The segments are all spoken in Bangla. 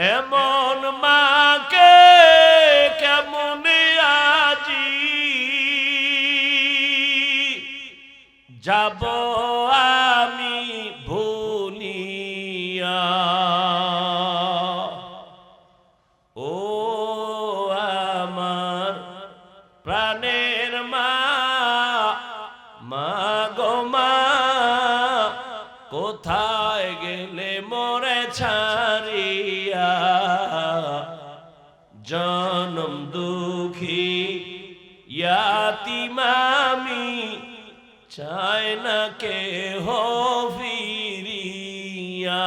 এমন মাকে কেমনে আজি যাব আমি ভুলিয়া। ও আমার প্রাণের মা, মা গো মা, কোথায় গেলে মোরে ছাড়িয়া? জনম দুঃখী ইয়াতীম আমি, চাই না কেহ ফিরিয়া।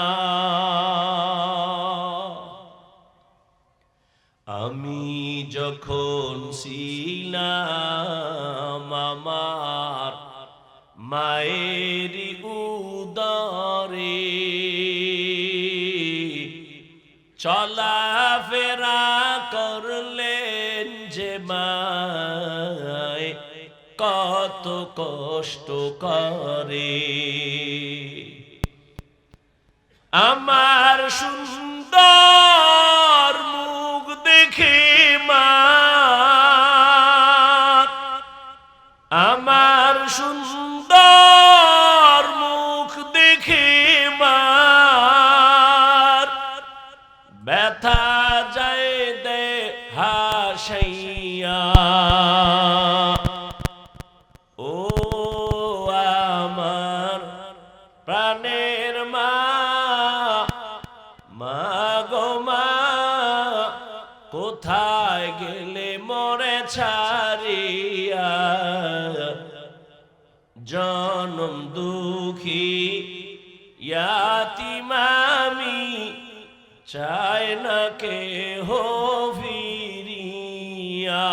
আমি যখন ছিলাম আমার মায়ের উদরে, চলাফেরা করলেন যে মায় কত কষ্ট করে। আমার সুন্দর মুখ দেখে মা, আমার সুন্দর মুখ দেখে মা, ব্যথা যায় দে হাসাইয়া। ও আমার প্রাণের মা, মা গো মা, কোথায় গেলে মোরে ছাড়িয়া? জনম দুঃখী ইয়াতীম আমি, চাই না কেহ ফিরিয়া।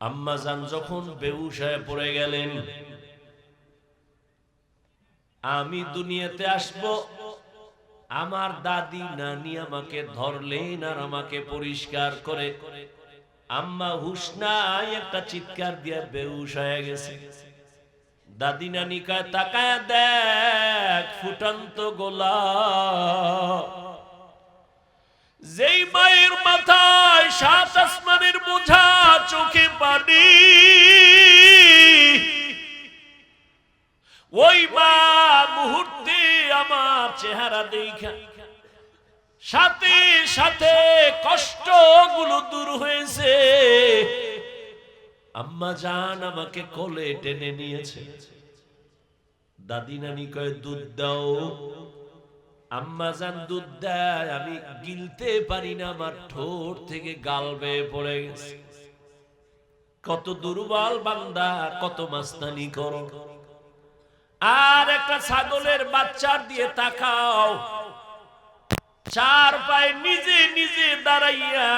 আম্মাজান যখন বেহুশ হয়ে পড়ে গেলেন, আমি দুনিয়াতে আসব, আমার দাদি নানি আমাকে ধরলেন আর আমাকে পরিষ্কার করে। আম্মা হুশ নাই, একটা চিৎকার দিয়ে বেহুশ হয়ে গেছে। দাদি নানি কয়, তাকায় দেখ ফুটন্ত গোলাপ। যেই মায়ের মাথায় সাত আসমানের বোঝা, চোখে পানি, ওই মা মুহূর্তে আমার চেহারা দেখা সাথে সাথে কষ্টগুলো দূর হয়েছে। আম্মা জান আমাকে কোলে টেনে নিয়েছে। দাদি নানি কয়, দুধ দাও। আম্মা জান দুধ দেয়, আমি গিলতে পারি না, আমার ঠোঁট থেকে গাল বেয়ে পড়ে গেছে। কত দুর্বল বান্দা, কত মাস্তানি করো। আর একটা ছাগলের বাচ্চার দিয়ে তাকাও, চার পায়ে নিজে নিজে দাঁড়াইয়া,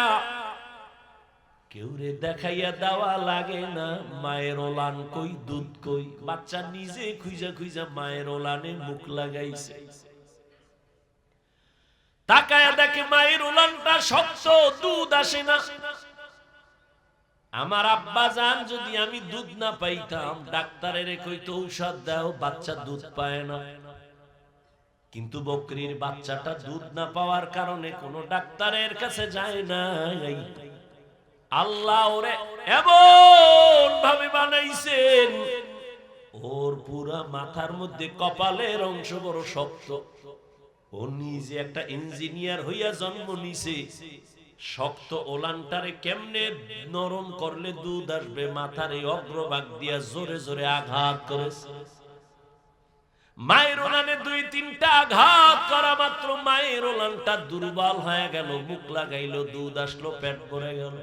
কেউ রে দেখাইয়া দেওয়া লাগে না মায়ের ওলান কই, দুধ কই। বাচ্চা নিজে খুঁজা খুঁজা মায়ের ওলানে মুখ লাগাইছে। তাকায়া দেখে মায়ের ওলানটা শক্ত, দুধ আসে না। আমার আব্বা জান যদি আমি দুধ না পাইতাম, ডাক্তারের কইতো ঔষধ দাও, বাচ্চা দুধ পায় না। কিন্তু বকরির বাচ্চাটা দুধ না পাওয়ার কারণে কোন ডাক্তারের কাছে যায় না। আল্লাহ ওরে এমন ভাবে বানাইছেন, ওর পুরা মাথার মধ্যে কপালের অংশ বড় শক্ত। ও নিজে একটা ইঞ্জিনিয়ার হইয়া জন্ম নিছে। শক্ত ওলানটারে কেমনে নরম করলে দুধ আসবে, মাথার এই অগ্রভাগ দিয়া জোরে জোরে আঘাত করেছে। মায়ের ওলানে দুই তিনটা আঘাত করা মাত্র মায়ের ওলানটা দুর্বল হয়ে গেল, মুখ লাগাইলো, দুধ আসলো, পেট ভরে গেল।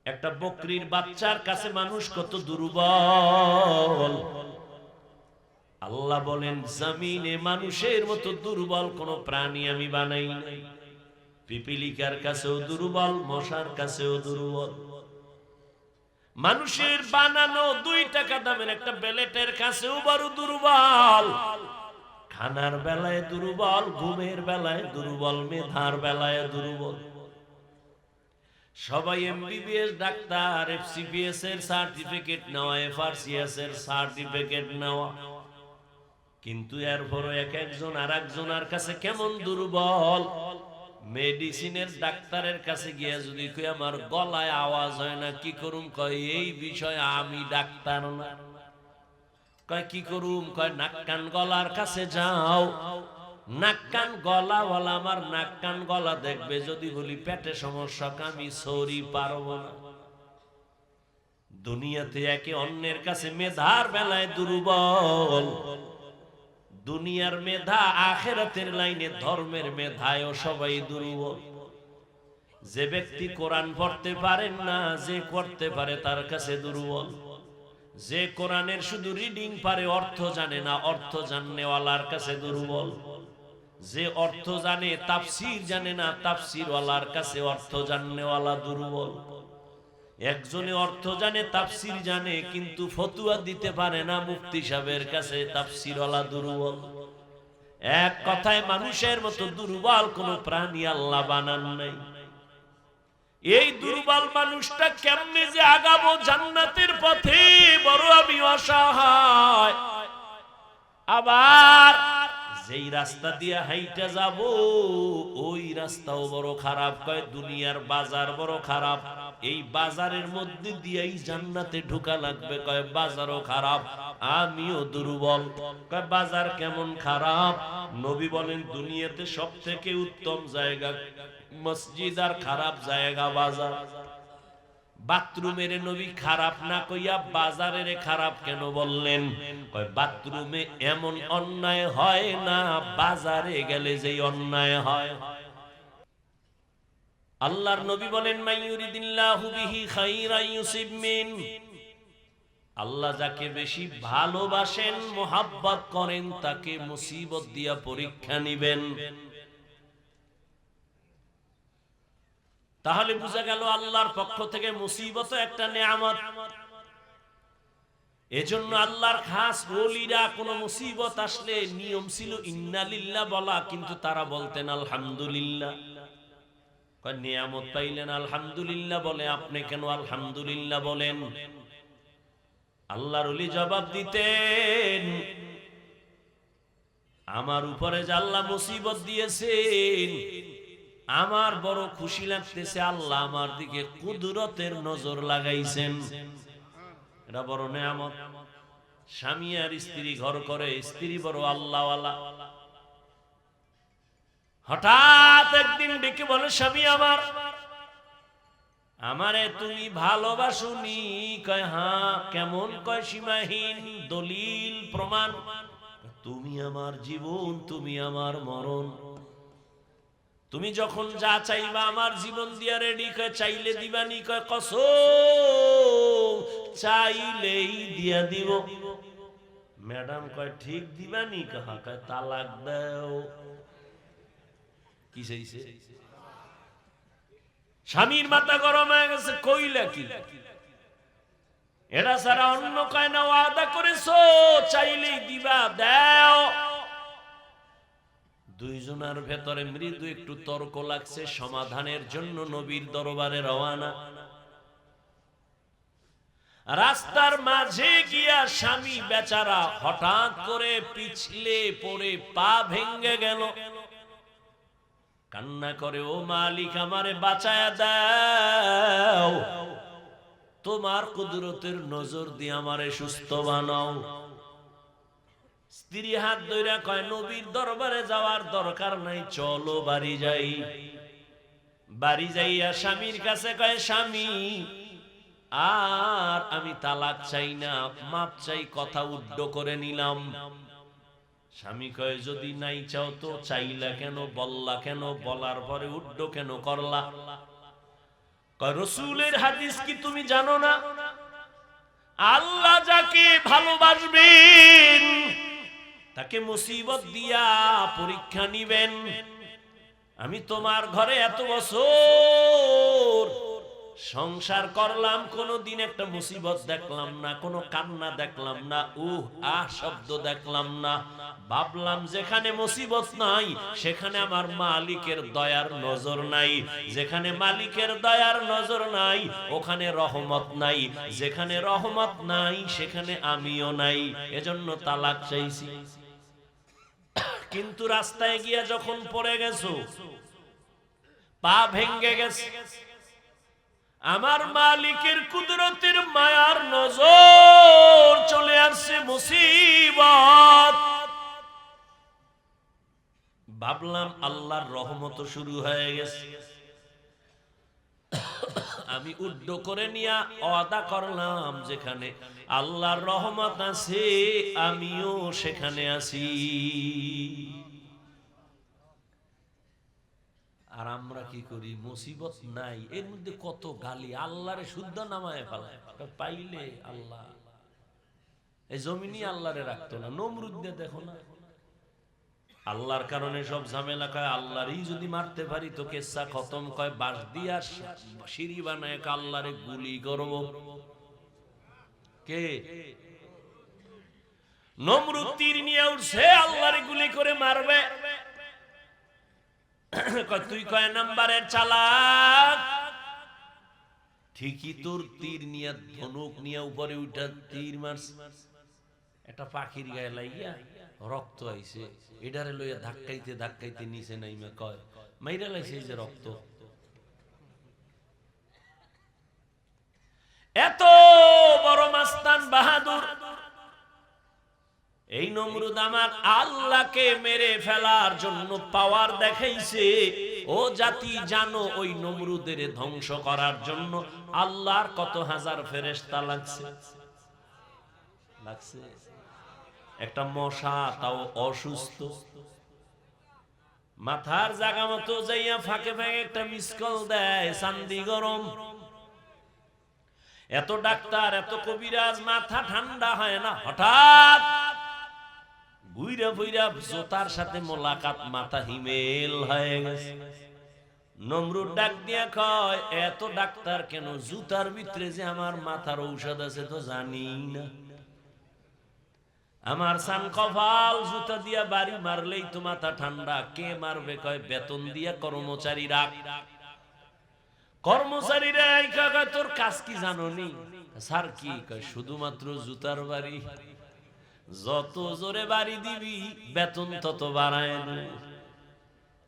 একটা বকরির বাচ্চার কাছে মানুষ কত দুর্বল। আল্লাহ বলেন, জমিনে মানুষের মতো দুর্বল কোন প্রাণী আমি বানাই নাই। পিপিলিকার কাছেও দুর্বল, মশার কাছেও দুর্বল। মানুষের বানানো 2 টাকা দামের একটা বেলেটের কাছেও বড় দুর্বল। খানার বেলায় দুর্বল, ঘুমের বেলায় দুর্বল, মেধার বেলায় দুর্বল। সবাই এমবিবিএস ডাক্তার, এফসিপিএস এর সার্টিফিকেট নেওয়া, এফআরসিএস এর সার্টিফিকেট নেওয়া, কিন্তু এরপরও এক একজন আর একজনের কাছে কেমন দুর্বল। মেডিসিনের ডাক্তারের কাছে গিয়ে যদি কই আমার গলায় আওয়াজ হয় না, কি করুম? কয় এই বিষয়ে আমি ডাক্তার না। কয় কি করুম? কয় নাক কান গলার কাছে যাও। নাক কান গলা বলা, আমার নাক কান গলা দেখবে, যদি বলি পেটে সমস্যা, আমি সরি পারবো না। দুনিয়াতে একে অন্যের কাছে মেধার বেলায় দুর্বল। দুনিয়ার মেধা, আখিরাতের লাইনে ধর্মের মেধায়ও সবাই দুর্বল। যে ব্যক্তি কোরআন পড়তে পারেন না, যে করতে পারে তার কাছে দুর্বল। যে কোরআনের শুধু রিডিং পারে, অর্থ জানে না, অর্থ জাননেওয়ালার কাছে দুর্বল। যে অর্থ জানে, তাফসীর জানে না, তাফসীর ওয়ালার কাছে অর্থ জাননেওয়ালা দুর্বল। একজনে অর্থ জানে, তাফসীর জানে, কিন্তু ফতুয়া দিতে পারে না, মুফতি সাহেবের কাছে তাফসীর ওয়ালা দুর্বল। এক কথায় মানুষের মতো দুর্বল কোন প্রাণী আল্লাহ বানান নাই। এই দুর্বল মানুষটা কেমনে যে আগাবো জান্নাতের পথে, বড় আমি অসহায়। আবার যেই রাস্তা দিয়ে হাইটা যাব, ওই রাস্তাও বড় খারাপ। কয় দুনিয়ার বাজার বড় খারাপ, এই বাজারের মধ্যে দিয়েই জান্নাতে ঢোকা লাগবে। কয় বাজারও খারাপ, আমিও দুর্বল। কয় বাজার কেমন খারাপ? নবী বলেন দুনিয়াতে সব থেকে উত্তম জায়গা মসজিদ, আর খারাপ জায়গা বাজার। বাথরুমের নবী খারাপ না কইয়া বাজারের খারাপ কেন বললেন? কয় বাথরুমে এমন অন্যায় হয় না, বাজারে গেলে যেই অন্যায় হয়। আল্লাহর নবী বলেন মাইয়ুরিদিল্লাহু বিহি খাইরান ইউসিব মিন। আল্লাহ যাকে বেশি ভালোবাসেন, মোহাব্বত করেন, তাকে মুসিবত দিয়া পরীক্ষা নিবেন। তাহলে বুঝা গেল আল্লাহর পক্ষ থেকে মুসিবত একটা নেয়ামত। এজন্য আল্লাহর খাস ওলিরা কোন মুসিবত আসলে নিয়ম ছিল ইন্না লিল্লাহ বলা, কিন্তু তারা বলতেন আলহামদুলিল্লাহ। কয় নিয়ামত পাইলেন আলহামদুলিল্লাহ বলে, আপনি কেন আলহামদুলিল্লাহ বলেন? আল্লাহর ওলি জবাব দিতেন, আমার উপরে যে আল্লাহ মুসিবত দিয়েছেন, আমার বড় খুশি লাগতেছে। আল্লাহ আমার দিকে কুদরতের নজর লাগাইছেন, এটা বড় নেয়ামত। স্বামী আর স্ত্রী ঘর করে, স্ত্রী বড় আল্লাহওয়ালা। হঠাৎ একদিন ডেকে বলে, স্বামী আমার, আমারে তুমি ভালোবাসুনি? কয় হ্যাঁ। কেমন? কয় সীমাহীন, দলিল প্রমাণ। তুমি আমার জীবন, তুমি আমার মরণ, তুমি যখন যা চাইবা আমার জীবন দিয়া রেডি। কয় চাইলে দিবানি? কয় কসম, চাইলেই দিয়া দিব। ম্যাডাম কয় ঠিক দিবানি? কয় তালাক দাও। কি চাইছে? স্বামীর মাথা গরম হয়ে গেছে, কইলা কি? এটা ছাড়া অন্য কয় না, ওয়াদা করেছো চাইলেই দিবা, দাও। দুইজনের ভেতরে মৃদু একটু তর্ক লাগছে, সমাধানের জন্য নবীর দরবারে রওয়ানা। রাস্তার মাঝে গিয়া স্বামী বেচারা হঠাৎ করে পিছলে পড়ে পা ভেঙে গেল। কান্না করে, ও মালিক আমারে বাঁচায়া দাও, তোমার কুদরতের নজর দিয়ে আমারে সুস্থ বানাও। স্ত্রী হাত ধইরা কয়, নবীর দরবারে যাওয়ার দরকার নাই, চলো বাড়ি যাই। বাড়ি যাইয়া স্বামীর কাছে কয়, স্বামী আর আমি তালাক চাই না, মাপ চাই, কথা উড্ড করে নিলাম। স্বামী কয়, যদি নাই চাও তো চাইলা কেন, বললা কেন, বলার পরে উড্ড কেন করলা? কয় রাসূলের হাদিস কি তুমি জানো না? আল্লাহ যাকে ভালোবাসবেন তাকে মুসিবত দিয়া পরীক্ষা নিবেন। আমি তোমার ঘরে এত বছর সংসার করলাম, কোনদিন একটা মুসিবত দেখলাম না, কোনো কান্না দেখলাম না, শব্দ দেখলাম না। ভাবলাম যেখানে মুসিবত নাই সেখানে আমার মালিকের দয়ার নজর নাই, যেখানে মালিকের দয়ার নজর নাই ওখানে রহমত নাই, যেখানে রহমত নাই সেখানে আমিও নাই, এজন্য তালাক চাইছি। কিন্তু রাস্তায় গিয়া যখন পড়ে গেছো, পা ভেঙ্গে গেছে, আমার মালিকের কুদরতের মায়ার নজর চলে আসছে, মুসিবত। ভাবলাম আল্লাহর রহমত শুরু হয়ে গেছে। আমি উড্ড করে নিয়ে ওয়াদা করলাম, যেখানে আল্লাহর রহমত আছে আমিও সেখানে আছি। আর আমরা কি করি, মুসিবত নাই, এর মধ্যে কত গালি, আল্লাহরে শুদ্ধ নামায় ফেলায়, পাইলে আল্লাহ। এই জমিনই আল্লাহরে রাখতো না, নমরুদকে দেখো না, আল্লাহর কারণে সব ঝামেলা, কয় আল্লাহরই যদি মারতে পারি তো কেসা খতম, কয় বাঁশ দিয়া সিঁড়ি বানায় আল্লাহরে গুলি করব। কে? নমরুদ তীর নিয়ে উঠছে, আল্লাহরে গুলি করে মারবে। তুই কয় নাম্বারের চালাক? ঠিকই তোর তীর নিয়ে, ধনুক নিয়ে উপরে উঠা তীর মারছ, একটা পাখির গায়ে লাগিয়া রক্ত আইছে, এটারে লইয়া ধাক্কাইতে ধাক্কাইতে নিচে নাইমা কয় মাইরা লাইছে এই যে রক্ত। এত বড় মাস্তান বাহাদুর এই নমরুদ আমার আল্লাহকে মেরে ফেলার জন্য পাওয়ার দেখাইছে। ও জাতি জানো, ওই নমরুদের ধ্বংস করার জন্য আল্লাহর কত হাজার ফেরেশতা লাগছে। একটা মশা তাও অসুস্থ, মাথার জায়গা মতো যাইয়া ফাঁকে ফাঁকে একটা মিসকল দেয়, চান্দি গরম। এত ডাক্তার, এত কবিরাজ, মাথা ঠান্ডা হয় না, হঠাৎ বুইরা বুইরা জোতার সাথে মোলাকাত, মাথা হিমেল হয়ে গেছে। নমরুদ ডাক দিয়া কয়, এত ডাক্তার কেন? জুতার ভিতরে যে আমার মাথার ঔষধ আছে তো জানি না। আমার সান কপাল, জুতা দিয়া বাড়ি মারলেই তো মাথা ঠান্ডা। কে মারবে? কয় বেতন দিয়া কর্মচারীরা। কর্মচারীরা কয় তোর কাজ কি জানোনি? স্যার কি? কয় শুধুমাত্র জুতার বাড়ি, যত জোরে বাড়ি দিবি বেতন তত বাড়ায় না।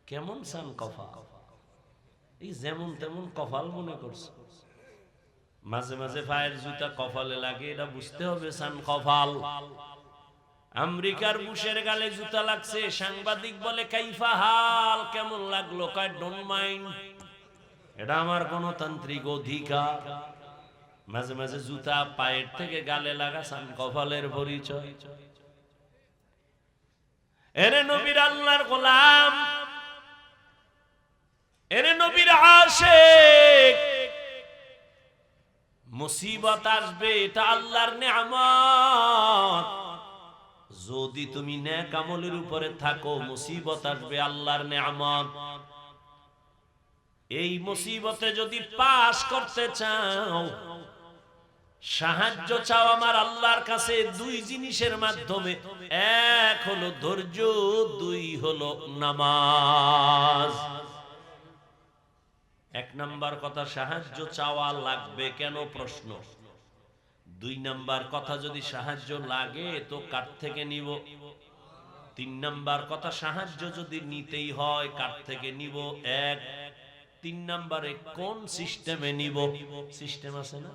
কেমন সান কপাল, এই যেমন তেমন কপাল মনে করছে। মাঝে মাঝে পায়ের জুতা কপালে লাগে, এটা বুঝতে হবে সান কপাল। আমেরিকার বুশের গালে জুতা লাগছে, সাংবাদিক বলে কাইফা হাল, কেমন লাগলো? কয় ডোন্ট মাইন্ড, এটা আমার গণতান্ত্রিক অধিকার। মাঝে মাঝে জুতা পায়ের থেকে গালে লাগা সান কপালের পরিচয়। এরে নবীর আল্লাহর গোলাম, এরে নবীর আশিক, মুসিবত আসবে, এটা আল্লাহর নেয়ামত। যদি তুমি নেক আমলের উপরে থাকো, মুসিবত আসবে, আল্লাহর নেয়ামত। এই মুসিবতে যদি পাস করতে চাও, সাহায্য চাও আমার আল্লাহর কাছে দুই জিনিসের মাধ্যমে। এক হলো ধৈর্য, দুই হলো নামাজ। এক নাম্বার কথা, সাহায্য চাওয়া লাগবে কেন প্রশ্ন। দুই নাম্বার কথা, যদি সাহায্য লাগে তো কার থেকে নিব। তিন নাম্বার কথা, সাহায্য যদি নিতেই হয় কার থেকে নিব। এক। তিন নাম্বারে কোন সিস্টেমে নিব। সিস্টেম আছে না?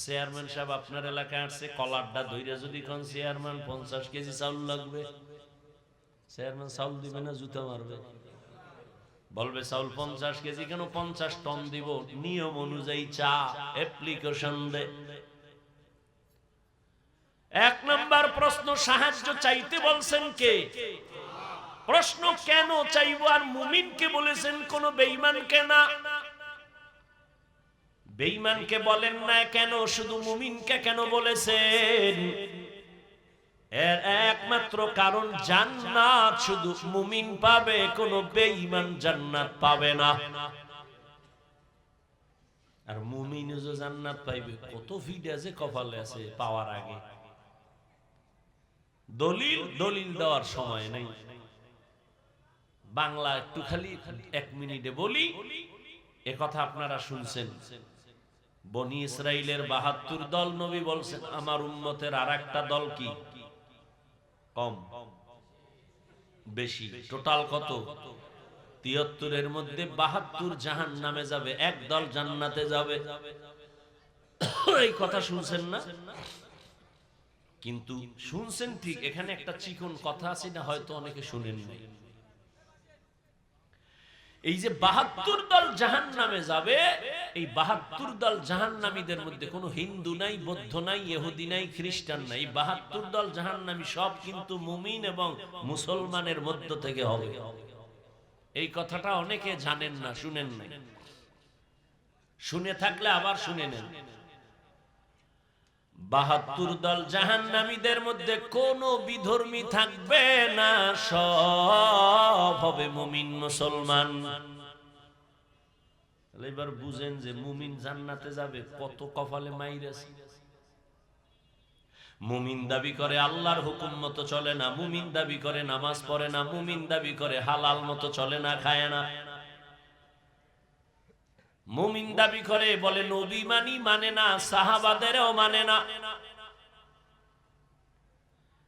চেয়ারম্যান সাহেব আপনার এলাকায় আসছে, কলারটা ধইরা যদি কোন চেয়ারম্যান 50 কেজি চাউল লাগবে, চেয়ারম্যান চাউল দিবে না জুতা মারবে? বলবে চাউল 50 কেজি কেন, 50 টন দিব, নিয়ম অনুযায়ী চা অ্যাপ্লিকেশন দে। এক নাম্বার প্রশ্ন, সাহায্য চাইতে বলছেন কে? প্রশ্ন কেন চাইবো? আর মুমিনকে বলেছেন, কোন বেঈমানকে না। বেঈমানকে বলেন না কেন, শুধু মুমিনকে কেন বলেছেন? এর একমাত্র কারণ, জান্নাত শুধু মুমিন পাবে, কোন বেঈমান জান্নাত পাবে না। আর মুমিন যে জান্নাত পাইবে, কত ফিট আছে কপালে আছে পাওয়ার আগে। দলিল দলিল দেওয়ার সময় নেই, বাংলা একটু খালি 1 মিনিটে বলি। এ কথা আপনারা শুনছেন, বনি ইসরাইলের 72 দল, নবী বলছেন আমার উম্মতের আর একটা দল কি কম, বেশি। টোটাল কত? ৭৩-এর মধ্যে ৭২ জাহান্নামে যাবে, একদল জান্নাতে যাবে। এই কথা শুনছেন না? কিন্তু শুনছেন ঠিক, এখানে একটা চিকন কথা আছে না, হয়তো অনেকে শুনেন নাই। এই যে ৭২ দল জাহান্নামে যাবে, এই ৭২ দল জাহান্নামীদের মধ্যে কোনো হিন্দু নাই, বৌদ্ধ নাই, ইহুদি নাই, খ্রিস্টান নাই। ৭২ দল জাহান্নামী সব কিন্তু মুমিন এবং মুসলমানের মধ্য থেকে হবে। এই কথাটা অনেকে জানেন না, শুনেন নাই। শুনে থাকলে আবার শুনে নেন। ৭২ দল জাহান্নামীদের মধ্যে কোনো বিধর্মী থাকবে না, সব হবে মুমিন মুসলমান। এবার বুঝেন যে মুমিন জান্নাতে যাবে, কত কপালে মাইরাছে। মুমিন দাবি করে আল্লাহর হুকুম মতো চলে না, মুমিন দাবি করে নামাজ পড়ে না, মুমিন দাবি করে হালাল মতো চলে না, খায় না। মুমিন দাবি করে বলে নবী মানি, মানে না, সাহাবাদেরও মানে না।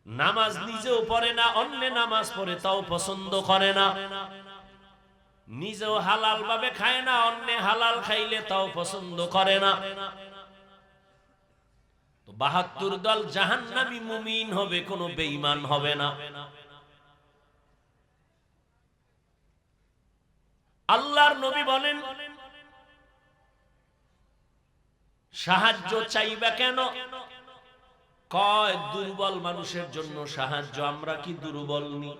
নামাজ নিজেও পড়ে না, অন্য নামাজ পড়ে তাও পছন্দ করে না। নিজেও হালাল ভাবে খায় না, অন্য হালাল খাইলে তাও পছন্দ করে না। তো ৭২ দল জাহান্নামী মুমিন হবে, কোনো বেঈমান হবে না। আল্লাহর নবী বলেন, সাহায্য চাইবা কেন? কয় দুর্বল মানুষের জন্য সাহায্য। আমরা কি দুর্বল নি?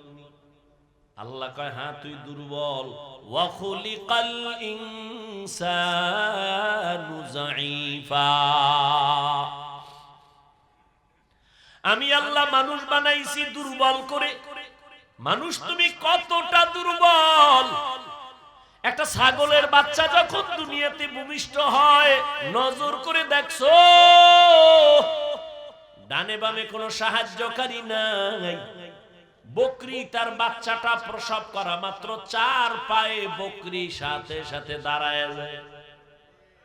আল্লাহ কয় হ্যাঁ তুই দুর্বল। ওয়া খুলিকাল ইনসানু যায়ীফা। আমি আল্লাহ মানুষ বানাইছি দুর্বল করে। মানুষ তুমি কতটা দুর্বল! একটা ছাগলের বাচ্চা যখন দুনিয়াতে ভূমিষ্ঠ হয়, নজর করে দেখছো ডানে বামে কোনো সাহায্যকারী নাই। বকরি তার বাচ্চাটা প্রসব করা মাত্র 4 পায়ে বকরি সাথে সাথে দাঁড়ায় যায়,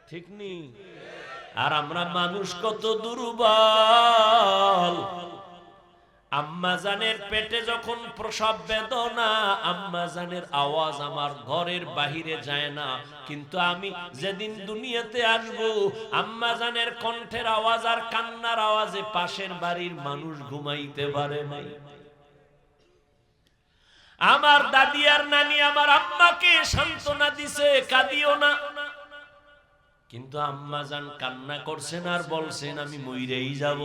ঠিক নি? আর আমরা মানুষ কত দুর্বল! আম্মা জানের পেটে যখন প্রসব বেদনা, আম্মা জানের আওয়াজ আমার ঘরের বাহিরে যায় না, কিন্তু আমি যেদিন দুনিয়াতে আসবো আম্মা জানের কণ্ঠের আওয়াজ আর কান্নার আওয়াজে পাশের বাড়ির মানুষ ঘুমাইতে পারে না। আমার দাদি আর নানি আমার আম্মাকে সান্ত্বনা দিছে, কাঁদিও না, কিন্তু আম্মা জান কান্না করছেন আর বলছেন আমি মইরেই যাব।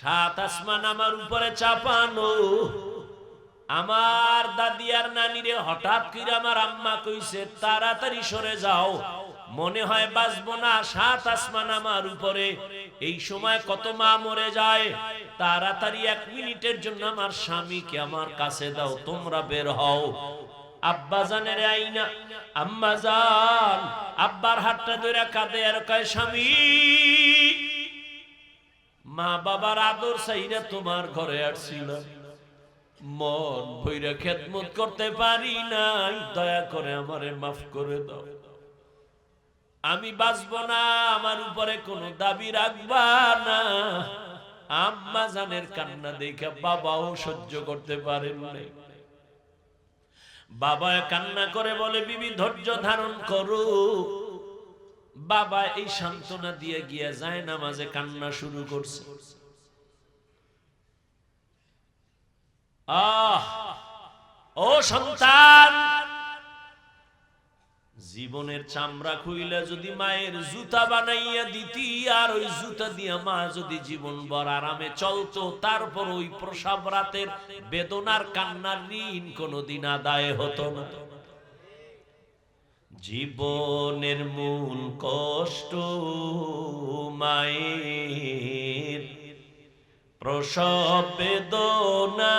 7 আসমান আমার উপরে চাপানো। আমার দাদি আর নানিরে হঠাৎ করে আমার আম্মা কইছে তাড়াতাড়ি সরে যাও, মনে হয় বাঁচবো না, 7 আসমান আমার উপরে। এই সময় কত মা মরে যায়। তাড়াতাড়ি 1 মিনিটের জন্য আমার স্বামীকে আমার কাছে দাও, তোমরা বের হও। আব্বা জানের আইনা আম্মা জান আব্বার হাতটা ধরে কাঁদে আর কয় স্বামী, মা বাবার আদর চাইরা তোমার ঘরে আসছিলাম, মন ভইরা খেদমত করতে পারি নাই, দয়া করে আমারে মাফ করে দাও। আমি বাঁচবো না, আমার উপরে কোনো দাবি রাখবা না। আম্মা জানের কান্না দেখে বাবাও সহ্য করতে পারেন নাই। বাবা কান্না করে বলে বিবি ধৈর্য ধারণ করো। বাবা এই সান্ত্বনা দিয়ে গিয়ে যায় নামাজে কান্না শুরু করছে। ও সন্তান, জীবনের চামড়া খুইলা যদি মায়ের জুতা বানাইয়া দিতি, আর ওই জুতা দিয়া মা যদি জীবন ভর আরামে চলতো, তারপর ওই প্রসব রাতের বেদনার কান্নার ঋণ কোনদিন আদায় হতো না। জীবনের মূল কষ্ট মায়ের প্রসব বেদনা,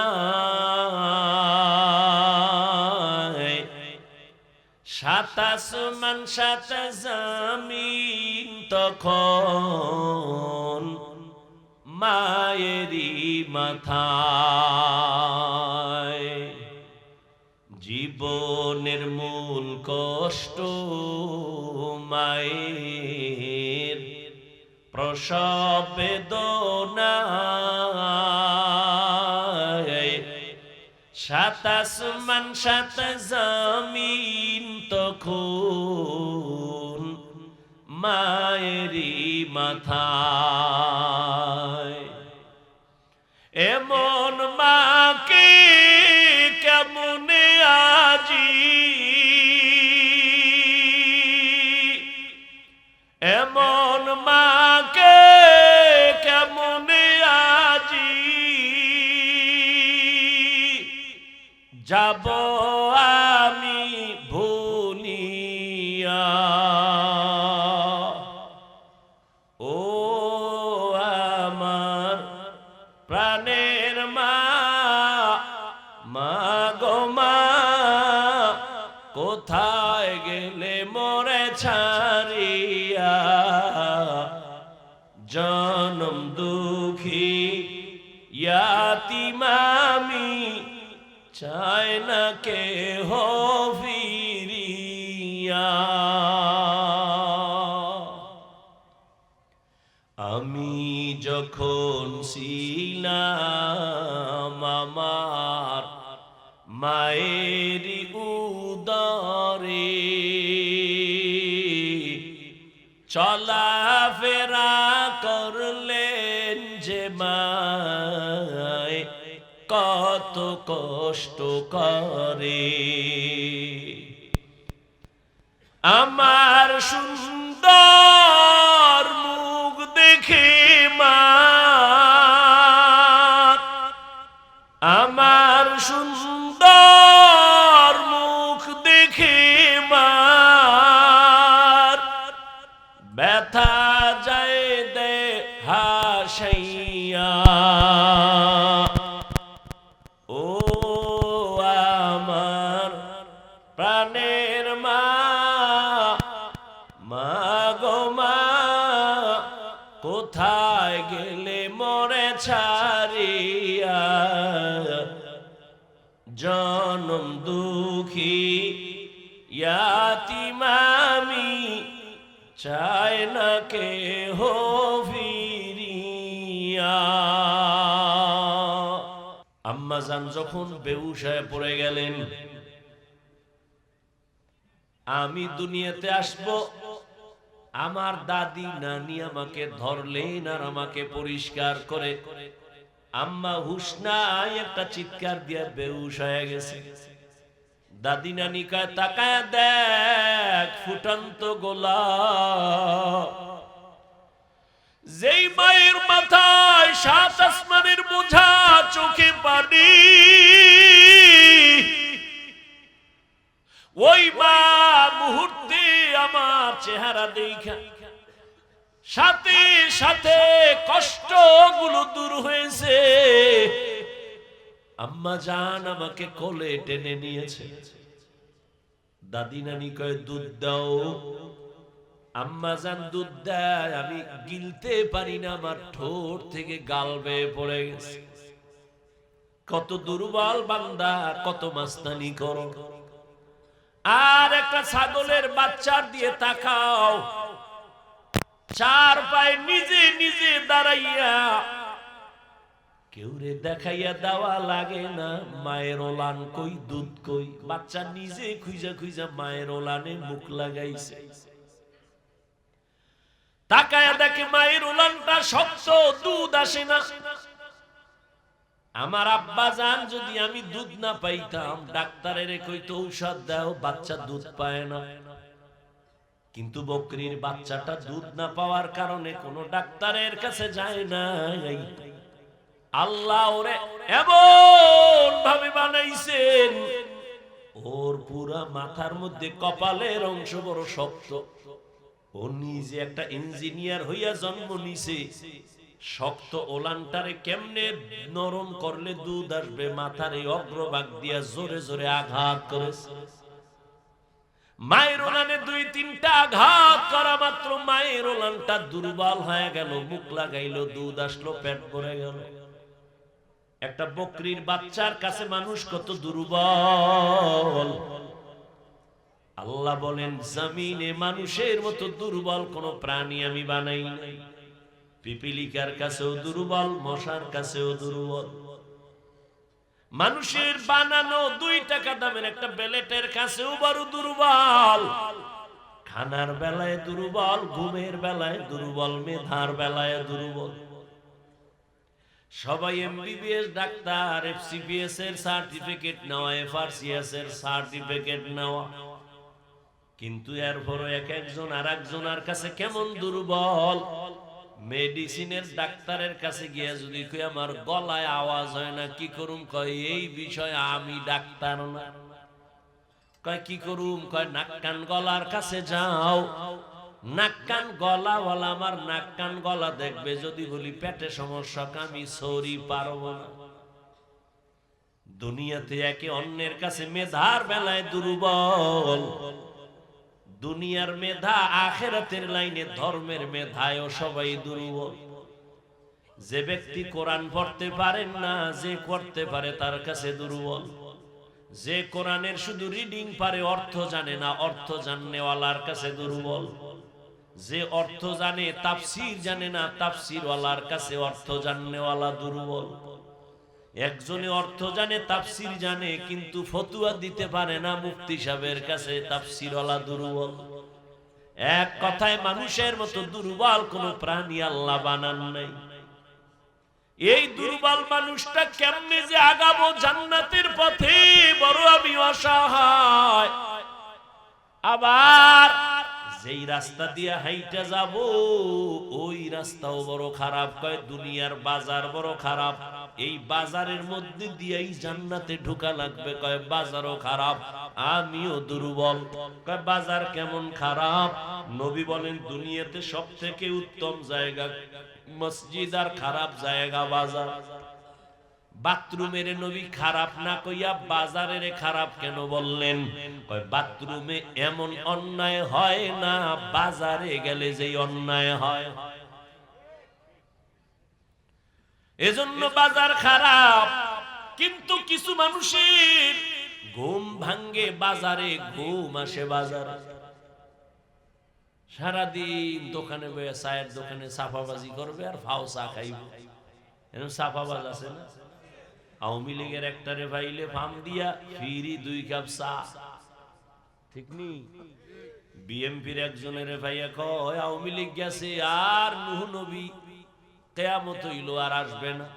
7 আসমান 7 জমিন তখন মায়েরই মাথায়। জীবনের মূল কষ্ট মায়ের প্রসব বেদনা, 7 আসমান সাথে জমিন তখন মায়েরই মাথায়। এমন মাকে কেমনে আজি, এমন মাকে কেমনে আজি যাব আমি ভুলিয়া। ও আমার প্রাণের মা, মা গো মা, কোথায় গেলে মোরে ছাড়িয়া? জনম দুঃখী ইয়াতীম আমি, চাই না কেহ ফিরিয়া। আমি যখন ছিলাম আমার মায়ের উদরে, চলাফেরা করলেন যে মায় কত কষ্ট করে। আমার সুন্দর মুখ দেখে মা, আমার সুন্দর মুখ দেখে মা ব্যথা যায় দে হাসাইয়া। ও আমার প্রাণের মা, মা গো মা, কোথায় গেলে মোরে ছাড়িয়া? জনম দুঃখী ইয়াতীম আমি, চাই না কেহ ফিরিয়া। আম্মাজান যখন বেহুশ হয়ে পড়ে গেলেন, আমি দুনিয়াতে আসব, আমার দাদি নানি আমাকে ধরলেন আর আমাকে পরিষ্কার করে। আম্মা হুশ নাই, একটা চিৎকার দিয়ে বেহুশ হয়ে গেছে। দাদি নানি কয় তাকায় দেখ ফুটন্ত গোলাপ। যেই মায়ের মাথায় সাত আসমানের বোঝা, চোখে পানি, ওই মা মুহূর্তে আমার চেহারা দেখা সাথে সাথে কষ্টগুলো দূর হয়েছে। আম্মা জান আমাকে কোলে টেনে নিয়েছে। দাদি নানি কয় দুধ দাও। আম্মা জান দুধ দেয়, আমি গিলতে পারি না, আমার ঠোঁট থেকে গাল বেয়ে পড়ে গেছে। কত দুর্বল বান্দা, কত মাস্তানি করো। আর একটা ছাগলের বাচ্চার দিয়ে তাকাও, চার পায়ে নিজে নিজে দাঁড়াইয়া, কেউ রে দেখাইয়া দেওয়া লাগে না মায়ের ওলান কই, দুধ কই। বাচ্চা নিজে খুঁজা খুঁজা মায়ের ওলানে মুখ লাগাইছে। তাকায়া দেখে মায়ের ওলানটা শক্ত, দুধ আসে না। আমার আব্বা জান যদি আমি দুধ না পাইতাম, ডাক্তারের কইতো ঔষধ দাও, বাচ্চা দুধ পায় না। কিন্তু বকরির বাচ্চাটা দুধ না পাওয়ার কারণে কোনো ডাক্তারের কাছে যায় না। আল্লাহ ওরে এমন ভাবে বানাইছেন, ওর পুরা মাথার মধ্যে কপালের অংশ বড় শক্ত। ও নিজে একটা ইঞ্জিনিয়ার হইয়া জন্ম নিছে। শক্ত ওলানটারে কেমনে নরম করলে দুধ আসবে, মাথার এই অগ্রভাগ দিয়া জোরে জোরে আঘাত করেছে। মায়ের ওলানে দুই তিনটা আঘাত করা মাত্র মায়ের ওলানটা দুর্বল হয়ে গেল, মুখ লাগাইলো, দুধ আসলো, পেট ভরে গেল। একটা বকরির বাচ্চার কাছে মানুষ কত দুর্বল। আল্লাহ বলেন জমিনে মানুষের মতো দুর্বল কোন প্রাণী আমি বানাই নাই। পিপিলিকার কাছেও দুর্বল, মশার কাছেও দুর্বল। মানুষের বানানো 2 টাকা দামের একটা বেলেটের কাছেও বড় দুর্বল। খানার বেলায় দুর্বল, ঘুমের বেলায় দুর্বল, মেধার বেলায় দুর্বল। সবাই এমবিবিএস ডাক্তার, এফসিপিএস এর সার্টিফিকেট নেওয়া, এফআরসিএস এর সার্টিফিকেট নেওয়া, কিন্তু এরপরও এক একজন আর একজনের কাছে কেমন দুর্বল। মেডিসিনের ডাক্তারের কাছে গিয়ে যদি কই আমার গলায় আওয়াজ হয় না, কি করুম? কয় এই বিষয়ে আমি ডাক্তার না। কয় কি করুম? কয় নাক কান গলার কাছে যাও। নাক কান গলাওয়ালা আমার নাক কান গলা দেখবে, যদি বলি পেটে সমস্যা, আমি সরি পারবো না। দুনিয়াতে একে অন্যের কাছে মেধার বেলায় দুর্বল। দুনিয়ার মেধা, আখিরাতের লাইনে ধর্মের মেধায়ও সবাই দুর্বল। যে ব্যক্তি কোরআন পড়তে পারেন না, যে করতে পারে তার কাছে দুর্বল। যে কোরআনের শুধু রিডিং পারে, অর্থ জানে না, অর্থ জাননেওয়ালার কাছে দুর্বল। যে অর্থ জানে, তাফসীর জানে না, তাফসীরওয়ালার কাছে অর্থ জাননেওয়ালা দুর্বল। একজনে অর্থ জানে, তাফসীর জানে, কিন্তু ফতুয়া দিতে পারে না, মুফতি সাহেবের কাছে তাফসীরওয়ালা দুর্বল। এক কথায় মানুষের মতো দুর্বল কোন প্রাণী আল্লাহ বানান নাই। এই দুর্বল মানুষটা কেমনে যে আগাবো জান্নাতের পথে, বড় আমি অসহায়। আবার যেই রাস্তা দিয়ে হাইটা যাব, ওই রাস্তাও বড় খারাপ। কয় দুনিয়ার বাজার বড় খারাপ, এই বাজারের মধ্যে দিয়েই জান্নাতে ঢোকা লাগবে। কয় বাজারও খারাপ, আমিও দুর্বল। কয় বাজার কেমন খারাপ? নবী বলেন দুনিয়াতে সবথেকে উত্তম জায়গা মসজিদ, আর খারাপ জায়গা বাজার। বাথরুমের নবী খারাপ না কইয়া বাজারের খারাপ কেন বললেন? কয় বাথরুমে এমন অন্যায় হয় না, বাজারে গেলে যেই অন্যায় হয়। এজন্য বাজার খারাপ। কিন্তু কিছু মানুষের ঘুম ভাঙ্গে বাজারে, ঘুম আসে বাজারে। সারাদিন দোকানে বসে চায়ের দোকানে সাফাবাজি করবে আর ফাও চা খাইবে। এরকম সাফাবাজ আছে না? আওয়ামী লীগের একটারে ভাইলে ফার্ম দিয়া ফিরি 2 কাপ চা, ঠিক নি? বিএমপির একজনের ভাইয়া কয় আওয়ামী লীগ গেছে আর নূহ নবী কিয়ামত হইলো আর আসবে না,